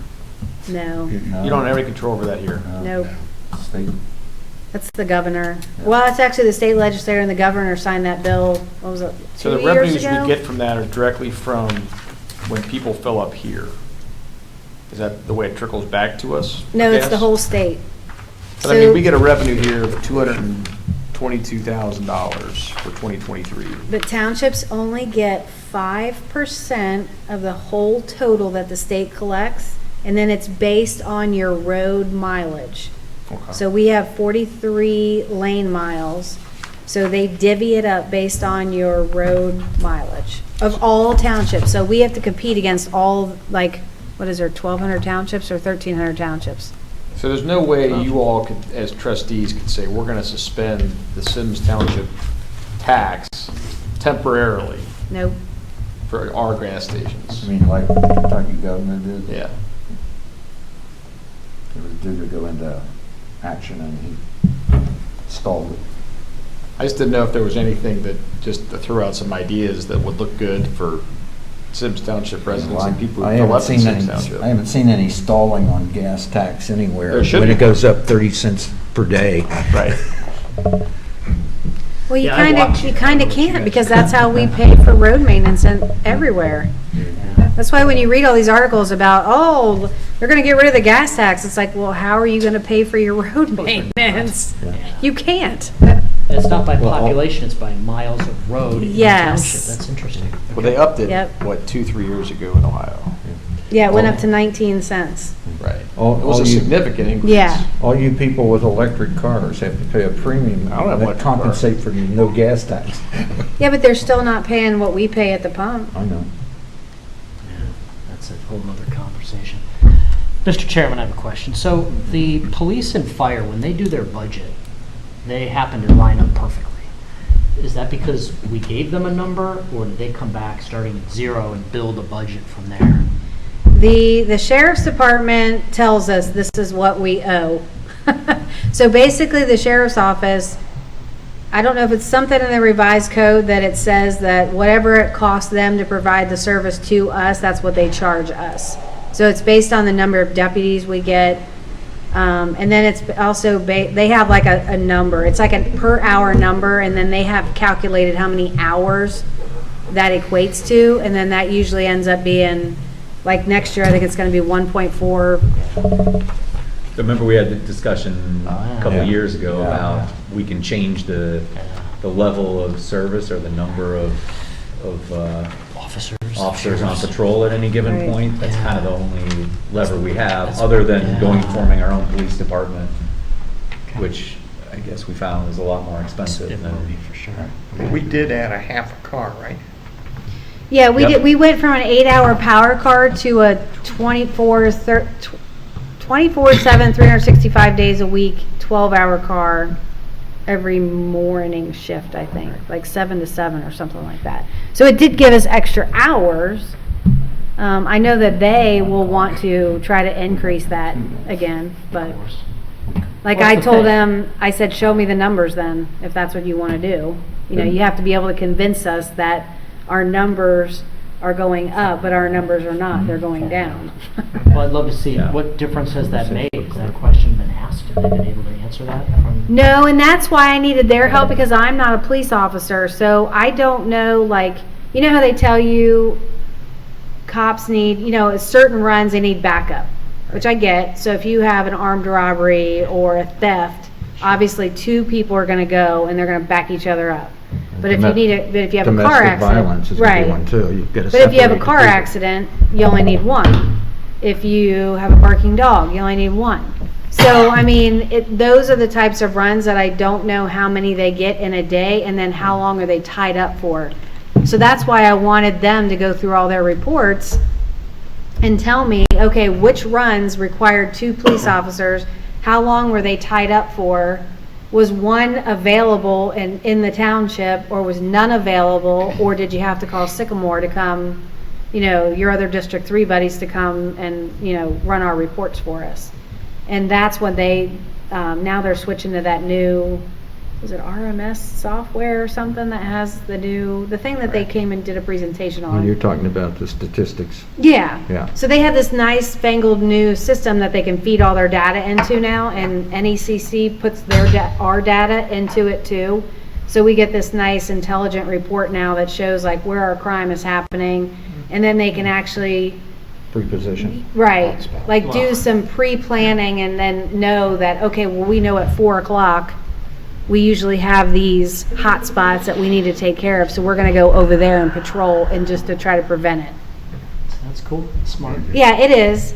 No, You don't have any control over that here? nope. State. That's the governor. Well, it's actually the state legislator and the governor signed that bill, what was it, 2 So the years revenues ago? we get from that are directly from when people fill up here? Is that the way it trickles back to us? for No, it's the gas? whole state. But I mean, So- we get a revenue here of $222,000 for 2023. But townships only get 5% of the whole total that the state collects, and then it's based on your road mileage. Okay. So we have 43 lane miles, so they divvy it up based on your road mileage of all townships. So we have to compete against all, like, what is there, 1,200 townships or 1,300 townships? So there's no way you all could, as trustees, could say, we're going to suspend the Symmes Township tax temporarily Nope. for our gas I stations? mean, like Kentucky governor did. Yeah. It was due to go into action and he stalled it. I just didn't know if there was anything that, just to throw out some ideas that would look good for Symmes Township residents and people I who fill haven't up in seen Symmes any, Township. I haven't seen any stalling on gas tax anywhere. There should When be. it goes up 30 cents per day. Right. Well, you Yeah, I watch it. kind I of know what you can't, guys because do. that's how we pay for road maintenance and everywhere. That's why when you read all these articles about, oh, they're gonna get rid of the gas tax, it's like, well, how are you gonna pay for your road maintenance? You can't. And it's not by Well, population, it's by miles of road in the Yes. township. That's interesting. Well, they upped it, Yep. what, 2-3 years ago in Ohio? Yeah, it went up to 19 cents. Right. All- It was all a you- significant increase. Yeah. All you people with electric cars have to pay a premium I don't have that electric car. compensate for no gas tax. Yeah, but they're still not paying what we pay at the pump. I know. Yeah, that's a whole nother conversation. Mr. Chairman, I have a question. So the police and fire, when they do their budget, they happen to line up perfectly. Is that because we gave them a number, or did they come back starting at 0 and build a budget from there? The sheriff's department tells us this is what we owe. So basically, the sheriff's office, I don't know if it's something in the revised code that it says that whatever it costs them to provide the service to us, that's what they charge us. So it's based on the number of deputies we get. And then it's also, they have like a number. It's like a per hour number, and then they have calculated how many hours that equates to, and then that usually ends up being, like next year, I think it's gonna be 1.4. Remember, we had the discussion a couple Yeah. years ago Yeah. about we can change the level of service or the number of officers on patrol at any given Right. point. That's Yeah. kind of the only lever we have, That's- other than yeah. going, forming our own police department, which I guess we found was a lot more expensive It than. will be for sure. We did add a half a car, right? Yeah, we Yep. did, we went from an 8-hour power car to a 24/7, 365 days a week, 12-hour car every morning shift, I think, like 7 to 7 or something like that. So it did give us extra hours. I know that they will want to try to increase that again, but like What's I the told thing? them, I said, show me the numbers then, if that's what you want to do. You know, you have to be able to convince us that our numbers are going up, but our numbers are not, they're going down. Well, I'd love to see, what difference has that made? Has that question been asked? Have they been able to answer that from? No, and that's why I needed their help, because I'm not a police officer, so I don't know, like, you know how they tell you cops need, you know, at certain runs, they need backup, which I get. So if you have an armed robbery or a theft, obviously 2 people are gonna go and they're gonna back each other up. But if you need a, but if you have a car Domestic accident. violence is a big one Right. too. You get a But if you have a separated car people. accident, you only need 1. If you have a barking dog, you only need 1. So, I mean, those are the types of runs that I don't know how many they get in a day, and then how long are they tied up for. So that's why I wanted them to go through all their reports and tell me, okay, which runs required 2 police officers, how long were they tied up for, was one available in the township, or was none available, or did you have to call Sycamore to come, you know, your other District 3 buddies to come and, you know, run our reports for us. And that's when they, now they're switching to that new, was it RMS software or something that has the thing that they came and did a presentation When you're on. talking about the statistics. Yeah. Yeah. So they have this nice fangled new system that they can feed all their data into now, and NECC puts our data into it too. So we get this nice intelligent report now that shows like where our crime is happening, and then they can actually, Preposition. right, Hotspot. like do some pre-planning and then know that, okay, well, we know at 4 o'clock, we usually have these hot spots that we need to take care of, so we're gonna go over there and patrol and just to try to prevent it. That's cool, that's smart. Yeah, it is.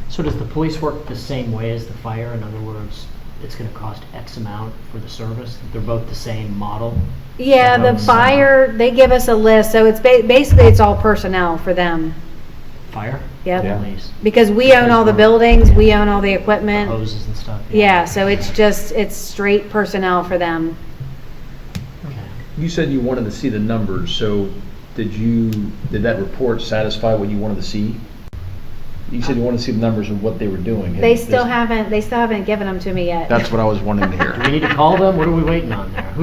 So does the police work the same way as the fire? In other words, it's gonna cost X amount for the service? They're both the same model? Yeah, the fire, they give us a list, so it's basically it's all personnel for them. Fire? Yep. Yeah. Police. Because we own all the buildings, we own all the equipment. Hoses and stuff? Yeah, so it's straight personnel for them. Okay. You said you wanted to see the numbers, so did that report satisfy what you wanted to see? You said you wanted to see the numbers of what they were doing. They still haven't given them to me yet. That's what I was wanting to Do hear. we need to call them? What are we waiting on there?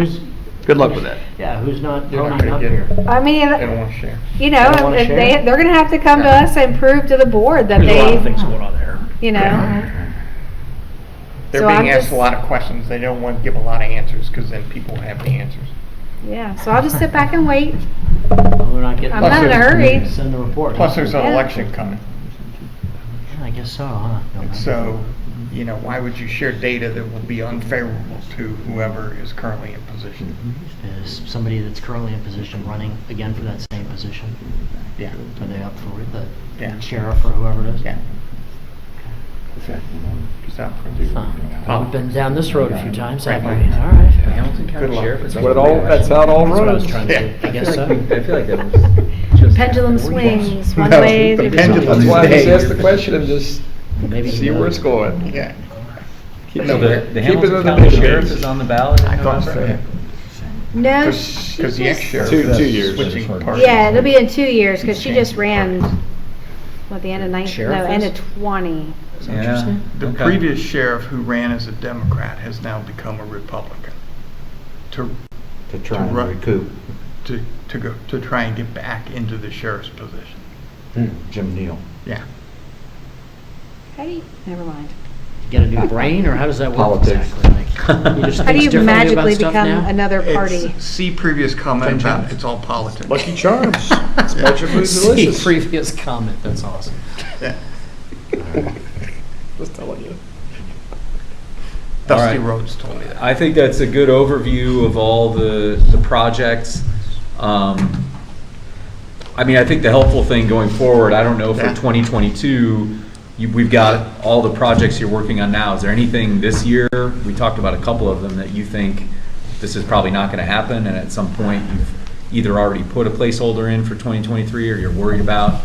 Good luck with that. Yeah, who's not They're not ponying gonna up get here? it. I mean, They don't want to share. you They don't know, wanna if share? they're gonna have to come to us and prove to the board that There's a lot of they, things going on there. you know. They're So being I'm asked just- a lot of questions. They don't want to give a lot of answers because then people have the answers. Yeah, so I'll just sit back and wait. Well, we're not getting. I'm not in a hurry. Send the report. Plus, there's an Yeah. election coming. Yeah, I guess so, huh? November. So, you know, why would you share data that will be unfavorable to whoever is currently in position? Is somebody that's currently in position running again for that same position? Yeah. Are they up for the Yeah. sheriff or whoever it is? Yeah. So, Huh. We've been down this road a few times, haven't we? All right. Hamilton Good County luck. Sheriff is. That's how it all That's what I was runs. trying to do. I guess so. I feel like that was just. Pendulum swings one No, way. the to pendulum. That's why I just Hey. asked the question and just Maybe see where it's going. yeah. Keep So it the keep it Hamilton in the County big Sheriff days. is on the ballot in I thought so. November? No, Because she the just, ex-sheriff 2 is years. switching parties. yeah, it'll be in 2 years, because she just ran, what, the end of 19, Sheriff no, end is? of 20. Yeah. The Okay. previous sheriff who ran as a Democrat has now become a Republican to To try and run- recoup. to try and get back into the sheriff's position. Jim Neal. Yeah. How do you, never mind. Get a new brain, or how does that work Politics. exactly? Like, you just How do think you differently about magically stuff become now? another party? It's, see previous comment about it's all politics. Lucky Charms. It's magically See delicious. previous comment, that's awesome. Just telling you. Dusty All right. Rhodes told me that. I think that's a good overview of all the projects. I mean, I think the helpful thing going forward, I don't know, for Yeah. 2022, we've got all the projects you're working on now. Is there anything this year, we talked about a couple of them, that you think this is probably not going to happen, and at some point either already put a placeholder in for 2023, or you're worried about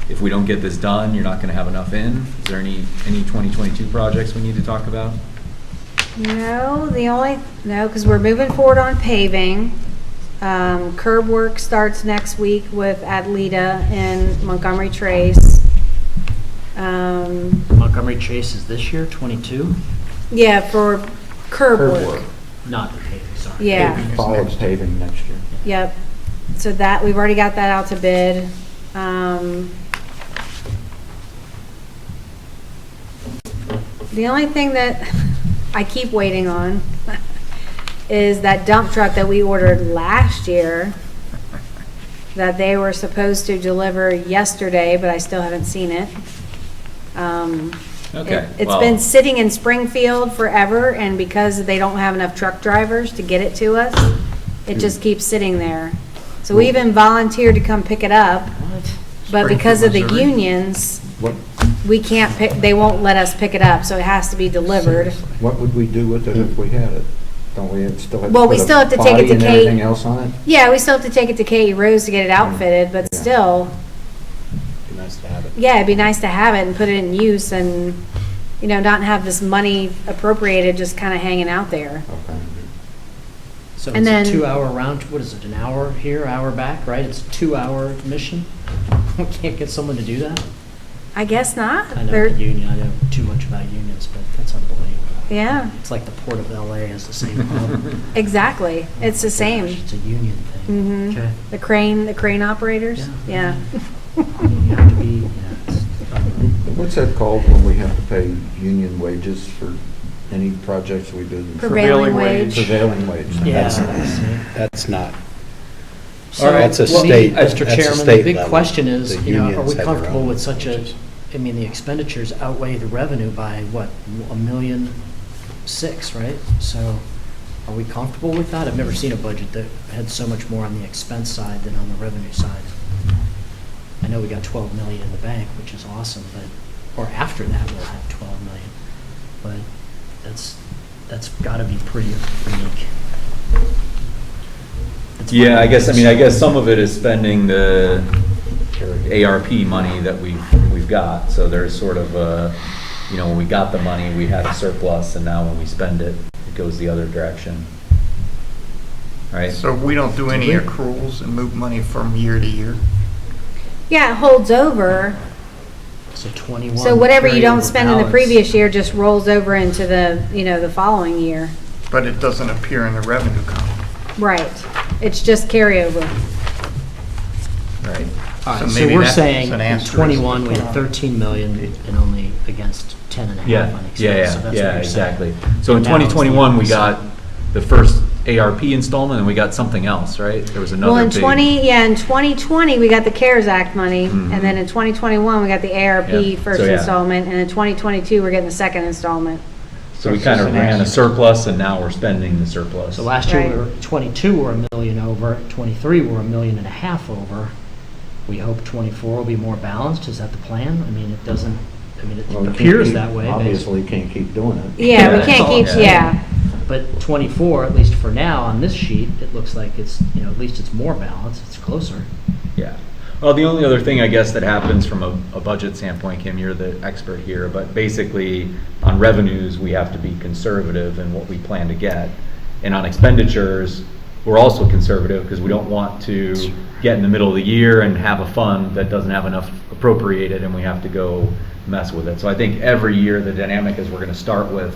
if we don't get this done, you're not gonna have enough in? Is there any 2022 projects we need to talk about? No, because we're moving forward on paving. Curb work starts next week with Adlita and Montgomery Trace. Montgomery Chase is this year, 22? Yeah, for curb work. Not the paving, sorry. Yeah, Follows paving next year. yep. So that, we've already got that out to bid. The only thing that I keep waiting on is that dump truck that we ordered last year that they were supposed to deliver yesterday, but I still haven't seen it. Okay, It's well- been sitting in Springfield forever, and because they don't have enough truck drivers to get it to us, it just keeps sitting there. So we even volunteered to come pick it up, but because of the Springfield, Missouri? unions, What, we can't pick, they won't let us pick it up, so it has to be delivered. what would we do with it if we had it? Don't we still have to Well, we put a still have to take it body to and Kate. everything else on it? Yeah, we still have to take it to Katie Rose to get it outfitted, but Yeah. still, Be nice to have it. yeah, it'd be nice to have it and put it in use and, not have this money appropriated just kind of hanging out there. Okay. So And it's a then- 2-hour round, what is it, an hour here, hour back, right? It's a 2-hour mission? We can't get someone to do that? I guess not. I know They're- the union, I know too much about unions, but that's unbelievable. Yeah, It's like the Port of LA has the same problem. exactly. It's the Gosh, same. It's a union thing. Mhm. Okay. The crane operators? Yeah. You have to be, it's unbelievable. What's that called when we have to pay union wages for any projects we do? Prevailing wage. Prevailing wage. Yeah. That's not, So, that's a well, state, Mr. that's a Chairman, the state big level. question is, The are unions we have their comfortable own with such a, wages. the expenditures outweigh the revenue by, what, $1.6 million, right? So are we comfortable with that? I've never seen a budget that had so much more on the expense side than on the revenue side. I know we got 12 million in the bank, which is awesome, but, or after that, we'll have 12 million. But that's gotta be pretty unique. It's Yeah, I funny. guess some of it is spending the ARP money that we've got. So there's sort of a, when we got the money, we had a surplus, and now when we spend it, it goes the other direction. Right? So we don't do any accruals and move money from year to year? Yeah, it holds over. So 21. So whatever you don't carryover spend in the balance. previous year just rolls over into the following year. But it doesn't appear in the revenue column. Right. It's just carryover. Right. All So right, so maybe we're that's saying an in asterisk. 21, we had 13 million and only against 10 and a half Yeah, on expense. yeah, So yeah, that's what yeah, you're saying. exactly. So in And now it's the 2021, we opposite. got the first ARP installment, and we got something else, right? There was another Well, in big. 2020, we got the CARES Act money, Mhm. and then in 2021, we got the ARP Yeah. first So, yeah. installment, and in 2022, we're getting the second installment. So we kind of ran a surplus, and now we're spending the surplus. So last year, Right. we were 22 were $1 million over, 23 were $1.5 million over. We hope 24 will be more balanced. Is that the plan? I mean, Well, we it can't appears keep- that way. Obviously, can't keep doing it. Yeah, we Yeah. can't keep, Yeah. yeah. But 24, at least for now, on this sheet, it looks like it's, at least it's more balanced. It's closer. Yeah. Well, the only other thing, I guess, that happens from a budget standpoint, Kim, you're the expert here, but basically, on revenues, we have to be conservative in what we plan to get. And on expenditures, we're also conservative, because we don't want to get in the middle of the year and have a fund that doesn't have enough appropriated, and we have to go mess with it. So I think every year, the dynamic is we're gonna start with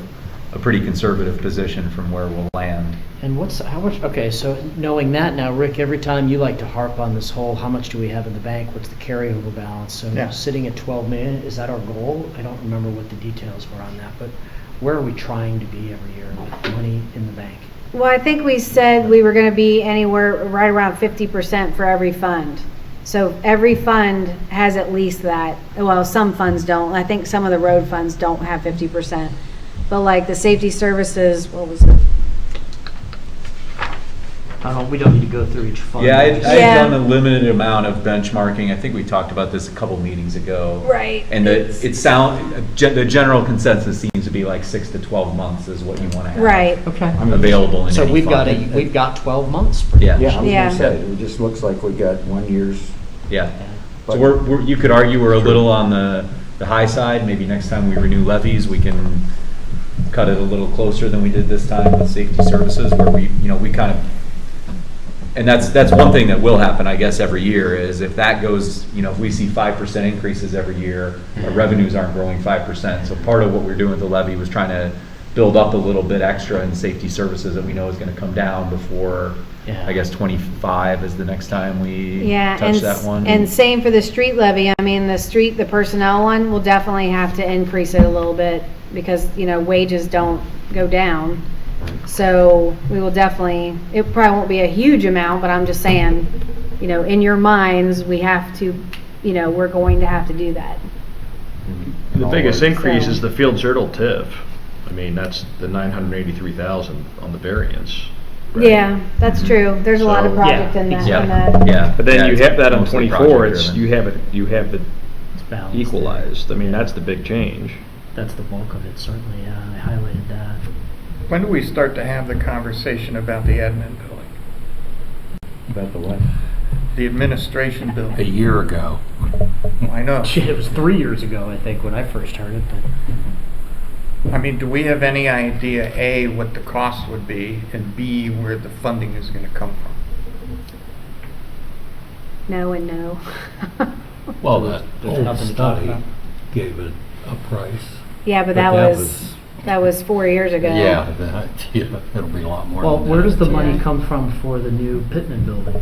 a pretty conservative position from where we'll land. And how much, okay, so knowing that now, Rick, every time you like to harp on this whole, how much do we have in the bank? What's the carryover balance? So Yeah. sitting at 12 million, is that our goal? I don't remember what the details were on that, but where are we trying to be every year with money in the bank? Well, I think we said we were gonna be anywhere right around 50% for every fund. So every fund has at least that. Well, some funds don't. I think some of the road funds don't have 50%. But like the safety services, what was it? We don't need to go through each fund. Yeah, Yeah. I've done a limited amount of benchmarking. I think we talked about this a couple meetings ago. Right. And the general consensus seems to be like 6 to 12 months is what you want to have. Right. Okay. Available in So any we've got fund. we've got 12 months. pretty Yeah. much. Yeah, I was Yeah. gonna say, it just looks like we got 1 year's. Yeah. So you could argue we're a little on the high side. Maybe next time we renew levies, we can cut it a little closer than we did this time with safety services, where we kind of, and that's one thing that will happen, I guess, every year, is if that goes, if we see 5% increases every year, our revenues aren't growing 5%. So part of what we're doing with the levy was trying to build up a little bit extra in safety services that we know is going to come down before, Yeah. I guess, 25 is the next time we Yeah, touch that one. and same for the street levy. I mean, the personnel one will definitely have to increase it a little bit because, wages don't go down. So we will definitely, it probably won't be a huge amount, but I'm just saying, in your minds, we have to, we're going to have to do that. The biggest increase So- is the Field Journal TIF. I mean, that's the 983,000 on the variance. right? Yeah, that's true. There's a lot of So- project in that. Yeah. in that. Yeah. But then Yeah, you it's have that on mostly 24, it's, project-driven. you have it It's balanced. equalized. I mean, that's the big change. That's the bulk of it, certainly. Yeah, I highlighted that. When do we start to have the conversation about the admin building? About the what? The administration A building? year ago. I know. Shit, it was 3 years ago, I think, when I first heard it, but I mean, do we have any idea, A, what the cost would be, and B, where the funding is going to come from? No and no. Well, that There's old nothing to talk study about. gave it a price. Yeah, but that was 4 years ago. Yeah, it'll be a lot more well, than where that. does the money Yeah. come from for the new Pittman building?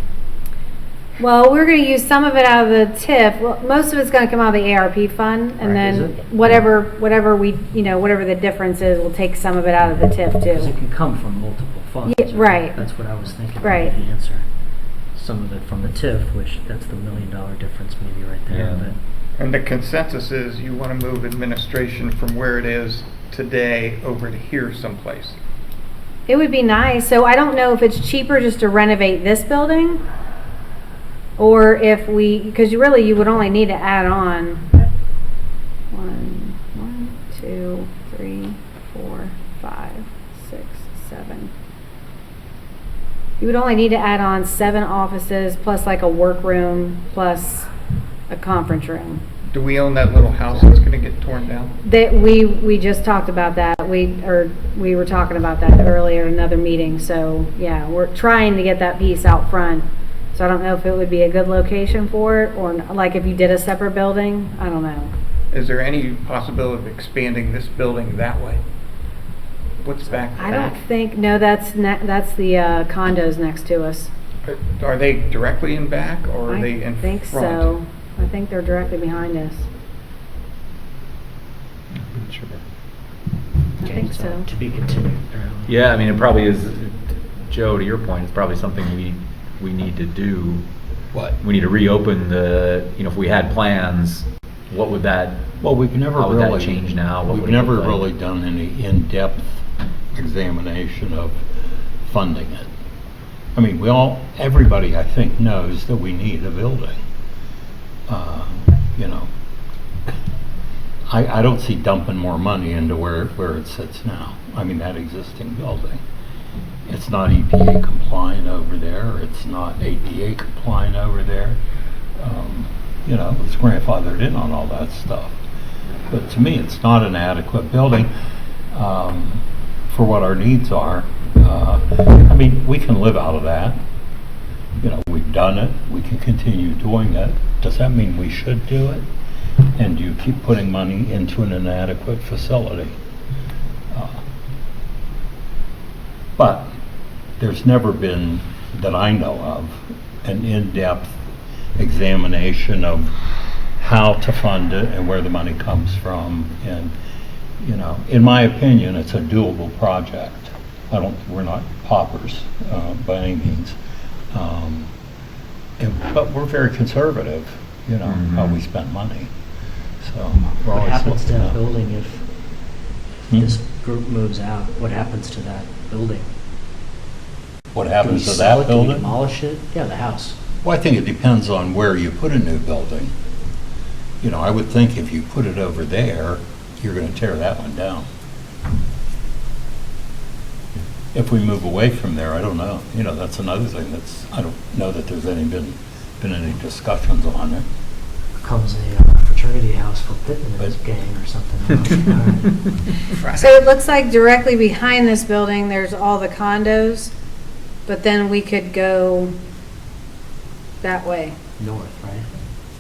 Well, we're going to use some of it out of the TIF. Well, most of it's going to come out of the ARP fund, and Right, is then it? whatever we, whatever the difference is, we'll take some of it out of the TIF Because it too. can come from multiple funds. Yeah, right. That's what I was thinking. Right. The answer. Some of it from the TIF, which that's the $1 million difference maybe right there. Yeah. But And the consensus is you want to move administration from where it is today over to here someplace. It would be nice. So I don't know if it's cheaper just to renovate this building, or if because you would only need to add on 1, 2, 3, 4, 5, 6, 7. You would only need to add on 7 offices plus like a workroom plus a conference room. Do we own that little house that's going to get torn down? That we just talked about that. We were talking about that earlier in another meeting. So yeah, we're trying to get that piece out front. So I don't know if it would be a good location for it, or like if you did a separate building. I don't know. Is there any possibility of expanding this building that way? What's back I back? don't think. No, that's the condos next to us. Are they directly in back or are they in I think front? so. I think they're directly behind us. I think so. To be continued, apparently. Yeah, I mean, it probably is, Joe, to your point, it's probably something we need to do. What? We need to reopen if we had plans, what would that, Well, we've never how would that really. change now? What We've would it never look like? really done any in-depth examination of funding it. I mean, everybody, I think, knows that we need a building. I don't see dumping more money into where it sits now. I mean, that existing building. It's not EPA compliant over there. It's not ADA compliant over there. It's grandfathered in on all that stuff. But to me, it's not an adequate building for what our needs are. I mean, we can live out of that. We've done it. We can continue doing it. Does that mean we should do it? And do you keep putting money into an inadequate facility? But there's never been, that I know of, an in-depth examination of how to fund it and where the money comes from. And, in my opinion, it's a doable project. We're not paupers by any means. But we're very conservative, how we spend money. So we're What always happens to looking that at- building if Hmm? this group moves out? What happens to that building? What Do we happens to sell that it? Do we building? demolish it? Yeah, the house. Well, I think it depends on where you put a new building. You know, I would think if you put it over there, you're gonna tear that one down. If we move away from there, I don't know. You know, that's another thing I don't know that there's been any discussions on it. Becomes a fraternity house for Pittman and his gang or something. All right. So it looks like directly behind this building, there's all the condos, but then we could go that way. North, right?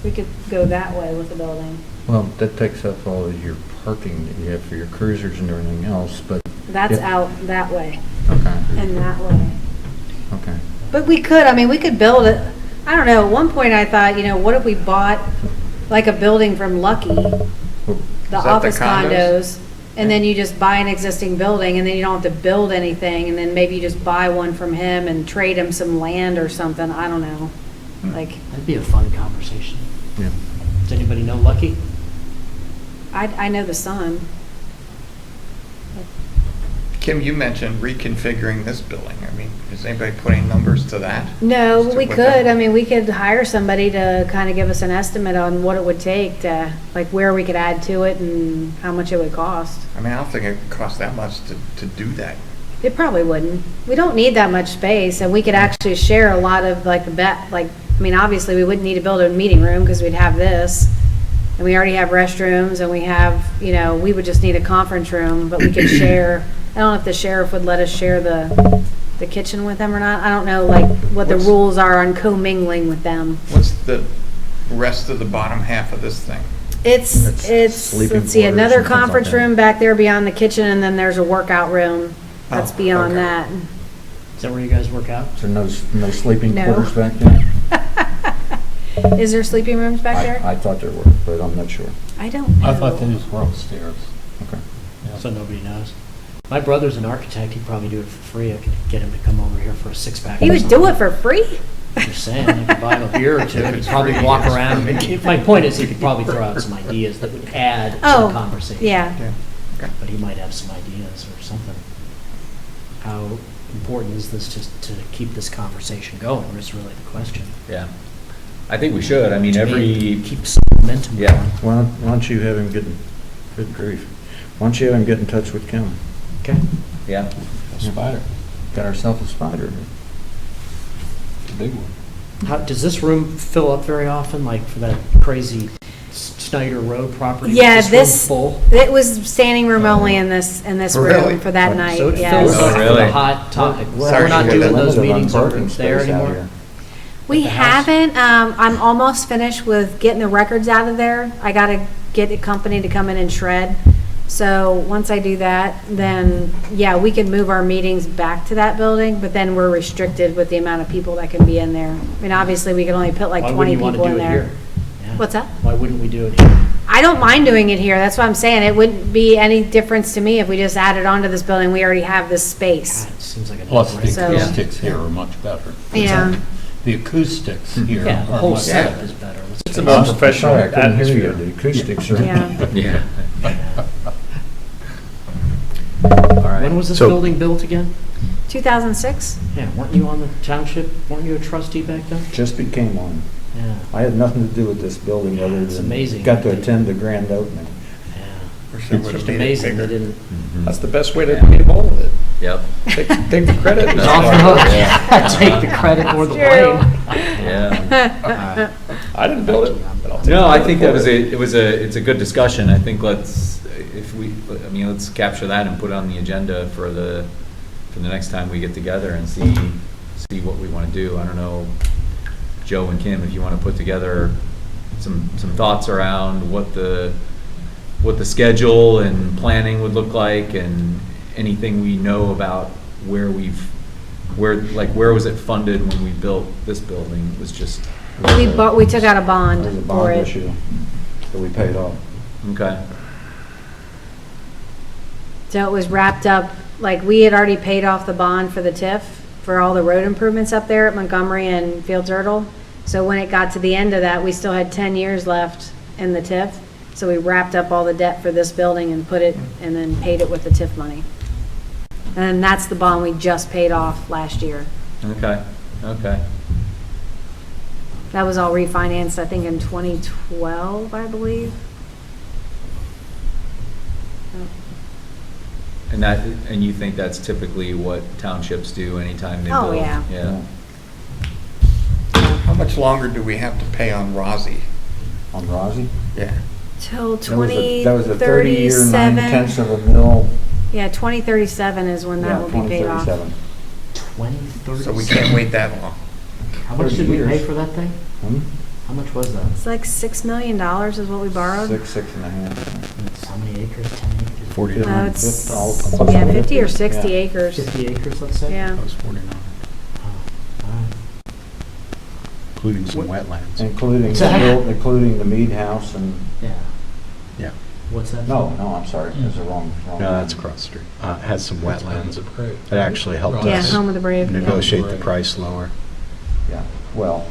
We could go that way with the building. Well, that takes up all of your parking that you have for your cruisers and everything else, but, That's Yeah. out that way okay, and that way. okay. But we could, I mean, we could build it. I don't know, at one point I thought, what if we bought like a building from Lucky, the that the office condos? condos, and then you just buy an existing building and then you don't have to build anything, and then maybe you just buy one from him and trade him some land or something, I don't know. Like, That'd be a fun conversation. Yeah. Does anybody know Lucky? I know the son. Kim, you mentioned reconfiguring this building. I mean, is anybody putting numbers to that? No, As but to we what could, that- I mean, we could hire somebody to kind of give us an estimate on what it would take to, like, where we could add to it and how much it would cost. I mean, I don't think it costs that much to do that. It probably wouldn't. We don't need that much space, and we could actually share a lot of, like, I mean, obviously, we wouldn't need to build a meeting room, because we'd have this, and we already have restrooms, and we have, we would just need a conference room, but we could share, I don't know if the sheriff would let us share the kitchen with them or not. I don't know, like, what the What's- rules are on commingling with them. What's the rest of the bottom half of this thing? It's, sleeping let's see, quarters another and things like conference that. room back there beyond the kitchen, and then there's a workout room that's Oh, beyond okay. that. Is that where you guys work out? So no sleeping No. quarters back there? Is there sleeping rooms back there? I thought there were, but I'm not sure. I don't know. I thought they just were upstairs. Okay. So nobody knows. My brother's an architect. He'd probably do it for free. I could get him to come over here for a six-pack. He would do it for free? Just saying, I could buy him a beer or two. He'd probably walk around. My point is, he could probably throw out some ideas that would add to the conversation. Yeah. But he might have some ideas or something. How important is this to keep this conversation going, is really the question. Yeah. I think we should. I mean, Keep some momentum Yeah. going. Why don't you have him good grief. Why don't you have him get in touch with Kim? Okay. yeah. A spider, Got ourselves a spider. a big one. How, does this room fill up very often, like for that crazy Snyder Road property? Yeah, Is this, room full? it was standing room only in this Really? room for that night, So it fills yes. up Oh, for really? the hot topic. We're We're not actually doing those limited on meetings over parking there space out anymore? here. We the house? haven't, I'm almost finished with getting the records out of there. I gotta get a company to come in and shred. So once I do that, then, yeah, we can move our meetings back to that building, but then we're restricted with the amount of people that can be in there. I mean, obviously, we can only put like Why 20 wouldn't you want people to in do it there. here? Yeah. What's that? Why wouldn't we do it here? I don't mind doing it here, that's what I'm saying. It wouldn't be any difference to me if we just added on to this building. We already have this space. God, it seems like a Plus, the no-brainer. So- acoustics here are much better. Yeah. The acoustics here Yeah, the are whole much setup better. is better. Let's It's face a more it. professional Sorry, I couldn't hear you. atmosphere. The acoustics are. Yeah. Yeah. All right. When was this So- building built again? 2006? Yeah, weren't you on the township, weren't you a trustee back then? Just became one. Yeah, I had nothing to do with this building other It's than. amazing. Got to attend the grand opening. yeah. Wish they It's would've just made it amazing they bigger. didn't. That's the best way to get a hold of it. Yep. Take the credit. It's off the hook. Take the credit or the True. blame. Yeah. I didn't build it, but I'll take No, I think that credit was for it. it's a good discussion. I think let's capture that and put it on the agenda for the next time we get together and see what we want to do. I don't know, Joe and Kim, if you want to put together some thoughts around what the schedule and planning would look like, and anything we know about where was it funded when we built this building. It was just We took out a bond It was a for bond it. issue that we paid off. okay. So it was wrapped up, like, we had already paid off the bond for the TIF, for all the road improvements up there at Montgomery and Fields Erdel. So when it got to the end of that, we still had 10 years left in the TIF. So we wrapped up all the debt for this building and put it, and then paid it with the TIF money. And that's the bond we just paid off last year. Okay, okay. That was all refinanced, I think, in 2012, I believe. And that, and you think that's typically what townships do anytime they build? Oh, yeah. Yeah. How much longer do we have to pay on Rossi? On Rossi? Yeah. Till That was a 30-year, 2037. 9/10 of a mil. Yeah, 2037 is when that Yeah, will be paid off. 2037. 2030. So we can't wait that long. How much did we pay for that thing? Hmm? How much was that? It's like $6 million is what we borrowed. 6.5. It's how many acres? 10 acres? 49. No, it's, All- yeah, 50 or 60 Yeah. acres. 50 acres, let's say? Yeah. That was 49, Oh, all right. including some wetlands. Including the Mead House and, Yeah. Yeah. What's that? no, I'm sorry, that's the wrong. No, that's across the street. It has some wetlands. It actually helped Yeah, us Home of the Brave. yeah. negotiate the price lower. Yeah, well,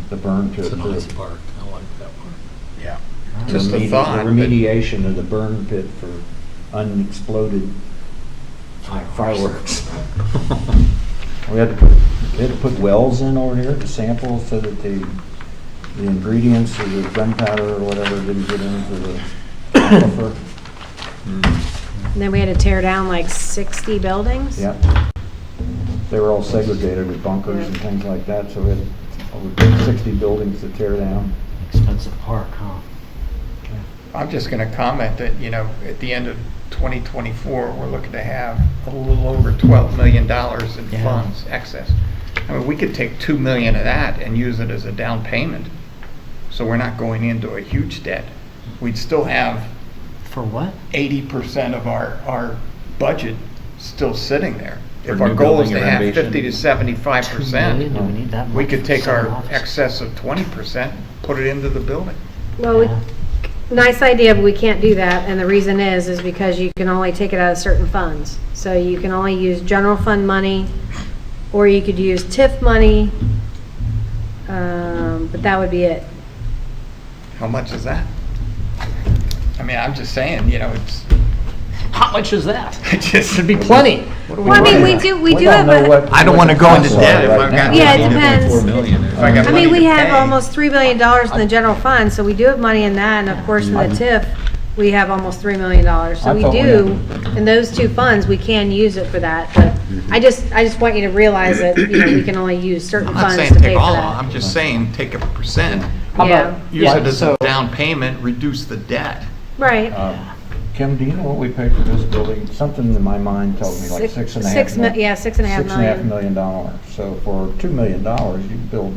the burn pit. It's a nice too. park, I like that park. Yeah. Just a The thought, but- remediation of the burn pit for unexploded fireworks. We had to put wells in over here to sample so that the ingredients of the gunpowder or whatever didn't get into the aquifer. And then we had to tear down like 60 buildings. Yep. They were all segregated with bunkers and things like that, so we had over 60 buildings to tear down. Expensive park, huh? I'm just going to comment that, at the end of 2024, we're looking to have a little over $12 million in Yeah. funds, excess. I mean, we could take $2 million of that and use it as a down payment. So we're not going into a huge debt. We'd still have For what? 80% of our budget still sitting there. For If our new goal is building to or have renovation? 50 to 2 million? Do we 75%, need that much? we could take for our some office? excess of 20%, put it into the building. Well, Yeah. nice idea, but we can't do that, and the reason is because you can only take it out of certain funds. So you can only use general fund money, or you could use TIF money, but that would be it. How much is that? I mean, I'm just saying, it's How much is that? it just. Should be plenty. Well, I mean, we do don't have know a, what- I don't wanna what go the into costs debt are if right I've got- now. Yeah, it depends. 4 million. If I got I money mean, we to have pay. almost $3 million in the general fund, so we do have money in that, and of course, in the TIF, we have almost $3 million. So I we thought we do, in those two funds, we can use it for that, but I just want you to realize that, we can only use certain I'm not funds saying to pay take for all, that. I'm just saying take a percent, How Yeah. about, use yeah, it as so, a down payment, reduce the debt. Right. Kim, do you know what we paid for this building? Something in my mind tells me like Six- 6.5 six mi- million. yeah, $6.5 million. $6.5 million dollars. So for $2 million, you build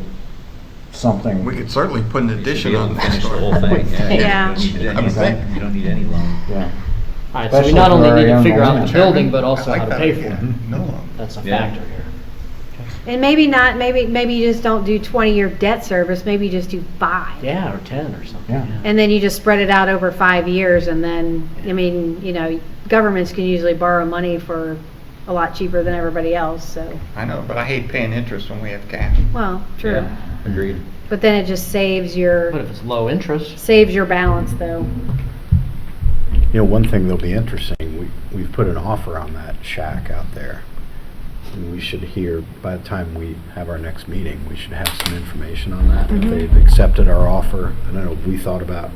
something. We could certainly put an You should addition be able on to finish the that. whole thing. Yeah. You don't need I would any think. loan. You don't need any loan. Yeah. all right, so we Especially not for only our need to young figure out land. the building, but also I like how to that pay for idea. it. No loan. That's a Yeah. factor here. And maybe not, maybe you just don't do 20-year debt service, maybe you just do 5. Yeah, or 10 or something. Yeah. And then you just spread it out over 5 years, and then, I mean, governments can usually borrow money for a lot cheaper than everybody else, so, I know, but I hate paying interest when we have cash. well, true. Yeah, agreed. But then it just saves But your if it's low interest, balance, though. One thing that'll be interesting, we've put an offer on that shack out there. And we should hear, by the time we have our next meeting, we should have some information on that. If they've accepted our offer, I don't know, we thought about,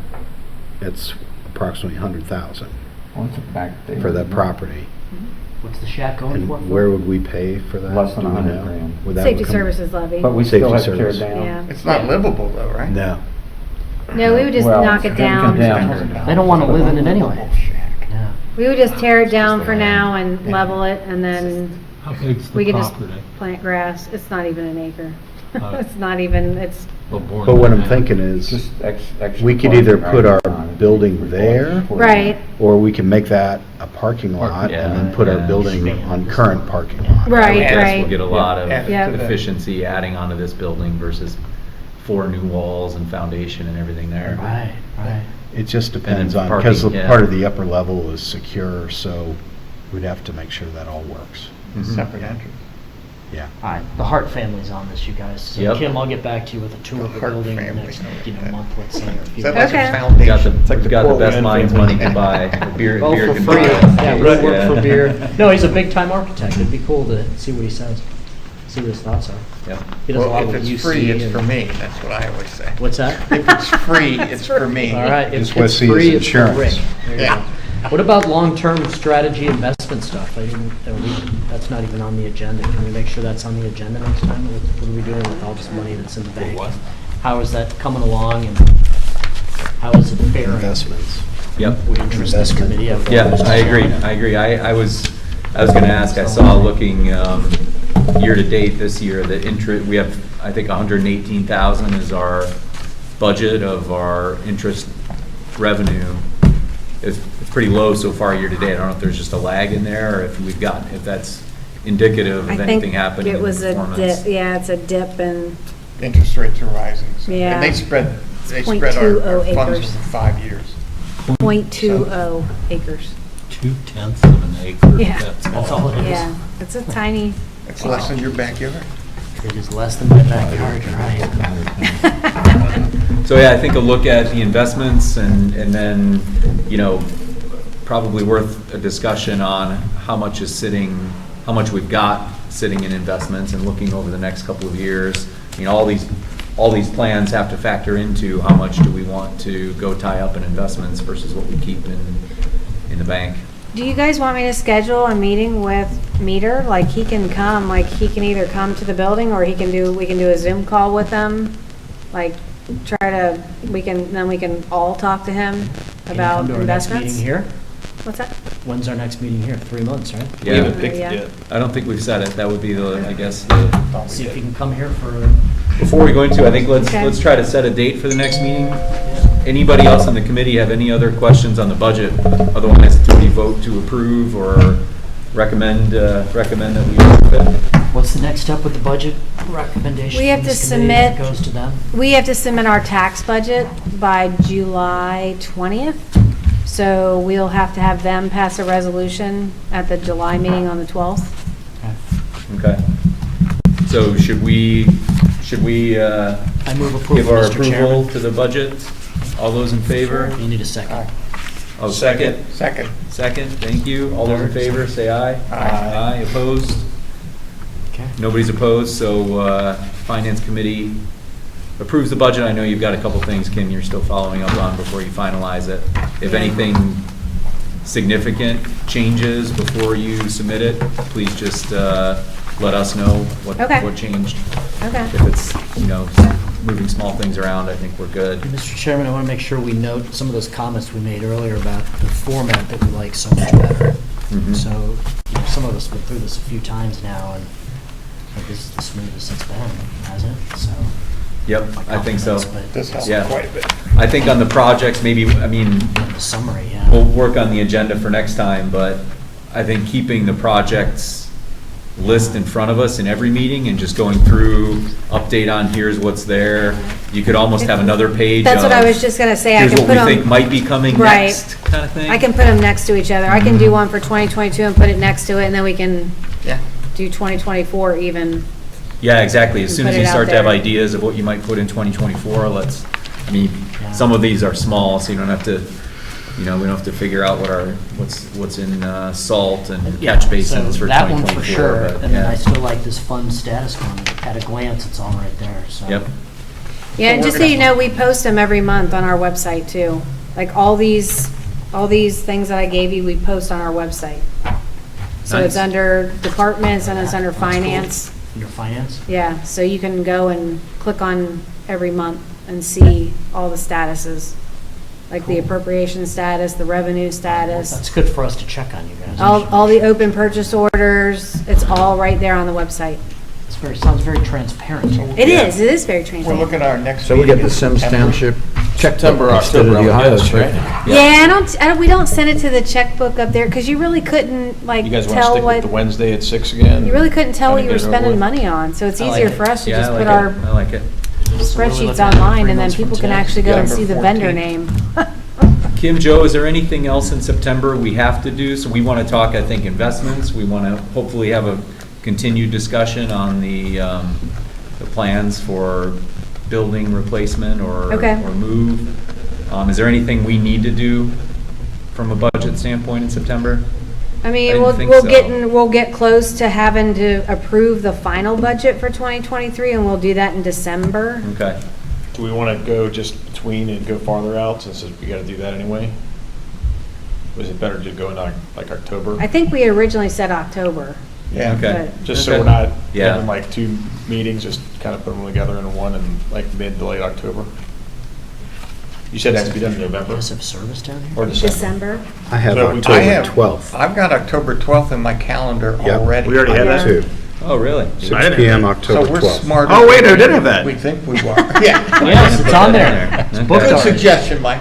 it's approximately 100,000 What's it back there? for that property. what's the shack going for? And where would we pay for that? Less than Do we 100 know? grand. Would that Safety become- services levy. But we still have to Safety tear it service. down. Yeah. It's not livable though, right? No. No, we would just Well, knock it it's gonna come down. They don't want to live in it anyway. Yeah. We would just tear it down for now and level it, and then How big's we the could just property? plant grass. It's not even an acre. Oh. It's not even, it's, Well, born But what in I'm that. thinking is, Just extra we could parking either right put our on it. building there, right, or we can make that a parking lot and then put our Yeah. building on current parking lot. right, Yeah, We'll right. get a lot of Yeah. Yeah. efficiency adding onto this building versus 4 new walls and foundation and everything there. Right, right. It just depends then on, because parking, yeah. part of the upper level is secure, so we'd have to make sure that all works. Separate entrance. Yeah. All right, the Hart family's on this, you guys. So Yep. Kim, I'll get back to you with a tour of the Hart building in the family. next, month, let's say, or a Is few that months. like a Okay. We got foundation? we got the best minds money can buy. Beer, Oh, beer for can free. buy. Yeah, we'll work for beer. No, he's a big-time architect. It'd be cool to see what he says. see what his thoughts are. Yep. He does a lot Well, if with it's UC free, it's and- for me, that's what I always say. What's that? If it's free, it's for me. All right, if Just what it's sees free, it's for insurance. Rick. There you Yeah. go. What about long-term strategy investment stuff? That's not even on the agenda. Can we make sure that's on the agenda next time? What are we doing with all this money that's in the bank? How is that coming along and how is it fair? Investments. Yep. Would interest this committee have? Yeah, I agree. I was gonna ask, I saw looking, year-to-date this year, that we have, I think, 118,000 is our budget of our interest revenue. It's pretty low so far year-to-date. I don't know if there's just a lag in there, or if that's indicative I of think anything happening it in was a performance. dip, yeah, it's a dip and, Interest rates are rising. So- Yeah. And they spread our 0.20 our funds acres. over 5 years. .20 acres. 2/10 of an acre. Yeah. That's all it is. Yeah, it's a tiny. It's less than your backyard. It is less than my backyard, right? So, yeah, I think a look at the investments and then, probably worth a discussion on how much we've got sitting in investments and looking over the next couple of years. All these plans have to factor into how much do we want to go tie up in investments versus what we keep in the bank. Do you guys want me to schedule a meeting with Meter? Like, he can come, like, he can either come to the building or we can do a Zoom call with him. Like, we can all talk to him about Can you come to our next investments. meeting here? What's that? When's our next meeting here? 3 months, right? Yeah. We haven't picked it yet. I don't think we've said it. That would be See if you can come here for, before we go into, I think Okay. let's try to set a date for the next meeting. Anybody else on the committee have any other questions on the budget? Otherwise, do we vote to approve or recommend that we approve it? what's the next step with the budget recommendation? We have from to this committee that submit- Goes to them? We have to submit our tax budget by July 20th. So we'll have to have them pass a resolution at the July meeting on the 12th. Okay. So should we I move approval, give our Mr. approval Chairman. to the budget? All those in favor? You need a second. Oh, second? Second. Second, thank you. All those in favor, say aye. Aye. Aye, opposed? Okay. Nobody's opposed, so Finance Committee approves the budget. I know you've got a couple things, Kim, you're still following up on before you finalize it. If Yeah. anything significant changes before you submit it, please just let us know Okay. what changed. Okay. If it's, moving small things around, I think we're good. Mr. Chairman, I want to make sure we note some of those comments we made earlier about the format that we like so much better. Mhm. So, some of us went through this a few times now, and this is the smoothest it's been, hasn't it? So. Yep, I think so. compliments, but This helps Yeah. quite a bit. I think on the projects, maybe, The summary, yeah. we'll work on the agenda for next time, but I think keeping the projects list in front of us in every meeting and just going through, update on here's what's there. You could almost have another page That's what I of, was just gonna say. I here's can what put we think them, might be coming Right. next, kind of thing. I can put them next to each other. I can do one for 2022 and put it next to it, and then we can Yeah. do 2024 even. Yeah, exactly. As And soon put as it you out start to have there. ideas of what you might put in 2024, Yeah. some of these are small, so you don't have to, we don't have to figure out what's in salt and Yeah, catch basins so for that one 2024. for sure, but, and then yeah. I still like this fund status one. At a glance, it's all right there, so. Yep. Yeah, and just so you know, we post them every month on our website too. Like all these things that I gave you, we post on our website. So it's Nice. under departments and it's under finance. Your finance? Yeah, so you can go and click on every month and see all the statuses. Like the appropriation status, the revenue status, That's good for us to check on, you guys. all the open purchase orders. It's all right there on the website. Sounds very transparent. It is very We're transparent. looking at our next So we meeting get the in Symmes September. Township September, checkbook instead of October, the I would Ohio guess, right? checkbook. Yeah, we don't send it to the checkbook up there because you really couldn't like You guys want to tell stick with what, the Wednesday at 6 again? you really couldn't tell what you Kinda were get it over spending with? money on. So it's I like easier it. for us to Yeah, just I put like our it. I like it. spreadsheets looking at online 3 and then months people from can today. actually go and November see the vendor 14th. name. Kim, Joe, is there anything else in September we have to do? So we want to talk, I think, investments. We want to hopefully have a continued discussion on the plans for building replacement or Okay. move. Is there anything we need to do from a budget standpoint in September? I I mean, didn't we'll, think we'll so. we'll get close to having to approve the final budget for 2023, and we'll do that in December. Okay. Do we want to go just between and go farther out since we got to do that anyway? Was it better to go in like October? I think we originally said October. Yeah. Okay. Just so Okay. we're not Yeah. having like two meetings, just kind of put them together in one in like mid to late October? You said it has to be done in You November guys have service down here? or December? December. I have So we- October I have, 12th. I've got October 12th in my calendar Yep. already. We already had that? Too. Oh, really? 6 I didn't PM, have So October we're 12th. smarter. Oh, wait, I than did have that. We think we are. Yeah. Yes, it's on there. It's booked Good already. suggestion, Mike.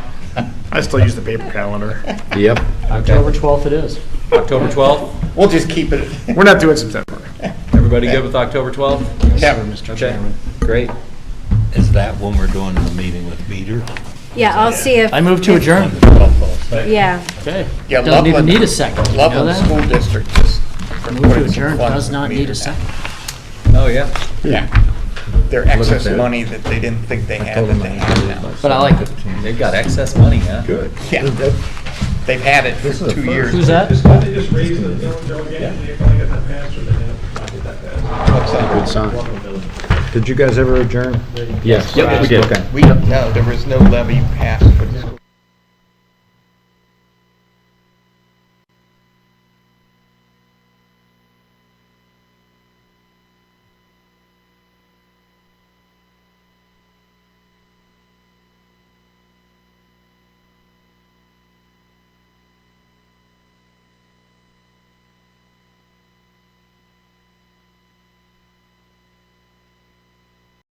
I still use the paper calendar. Yep. October 12th it is. October 12th? We'll just keep it. We're not doing September. Everybody good with October 12th? Yeah. Mr. Okay, Chairman. great. Is that when we're doing the meeting with Peter? Yeah, I'll see if. I move to adjourn. Yeah. Okay. Yeah, Doesn't even Loveland- need a second. You know Loveland that? School District just. Move to adjourn does not need a second. Oh, yeah. Yeah. Their excess money that they didn't think they had, that they have now. But I like it. They've got excess money, huh? Good. Yeah. They've had it for 2 years. Who's that? Just raise the don't get it, if I get that passed, or they not get that passed. What's that? Good sign. Did you guys ever adjourn? Yes. Yep, we did. Okay. No, there was no levy passed for the school.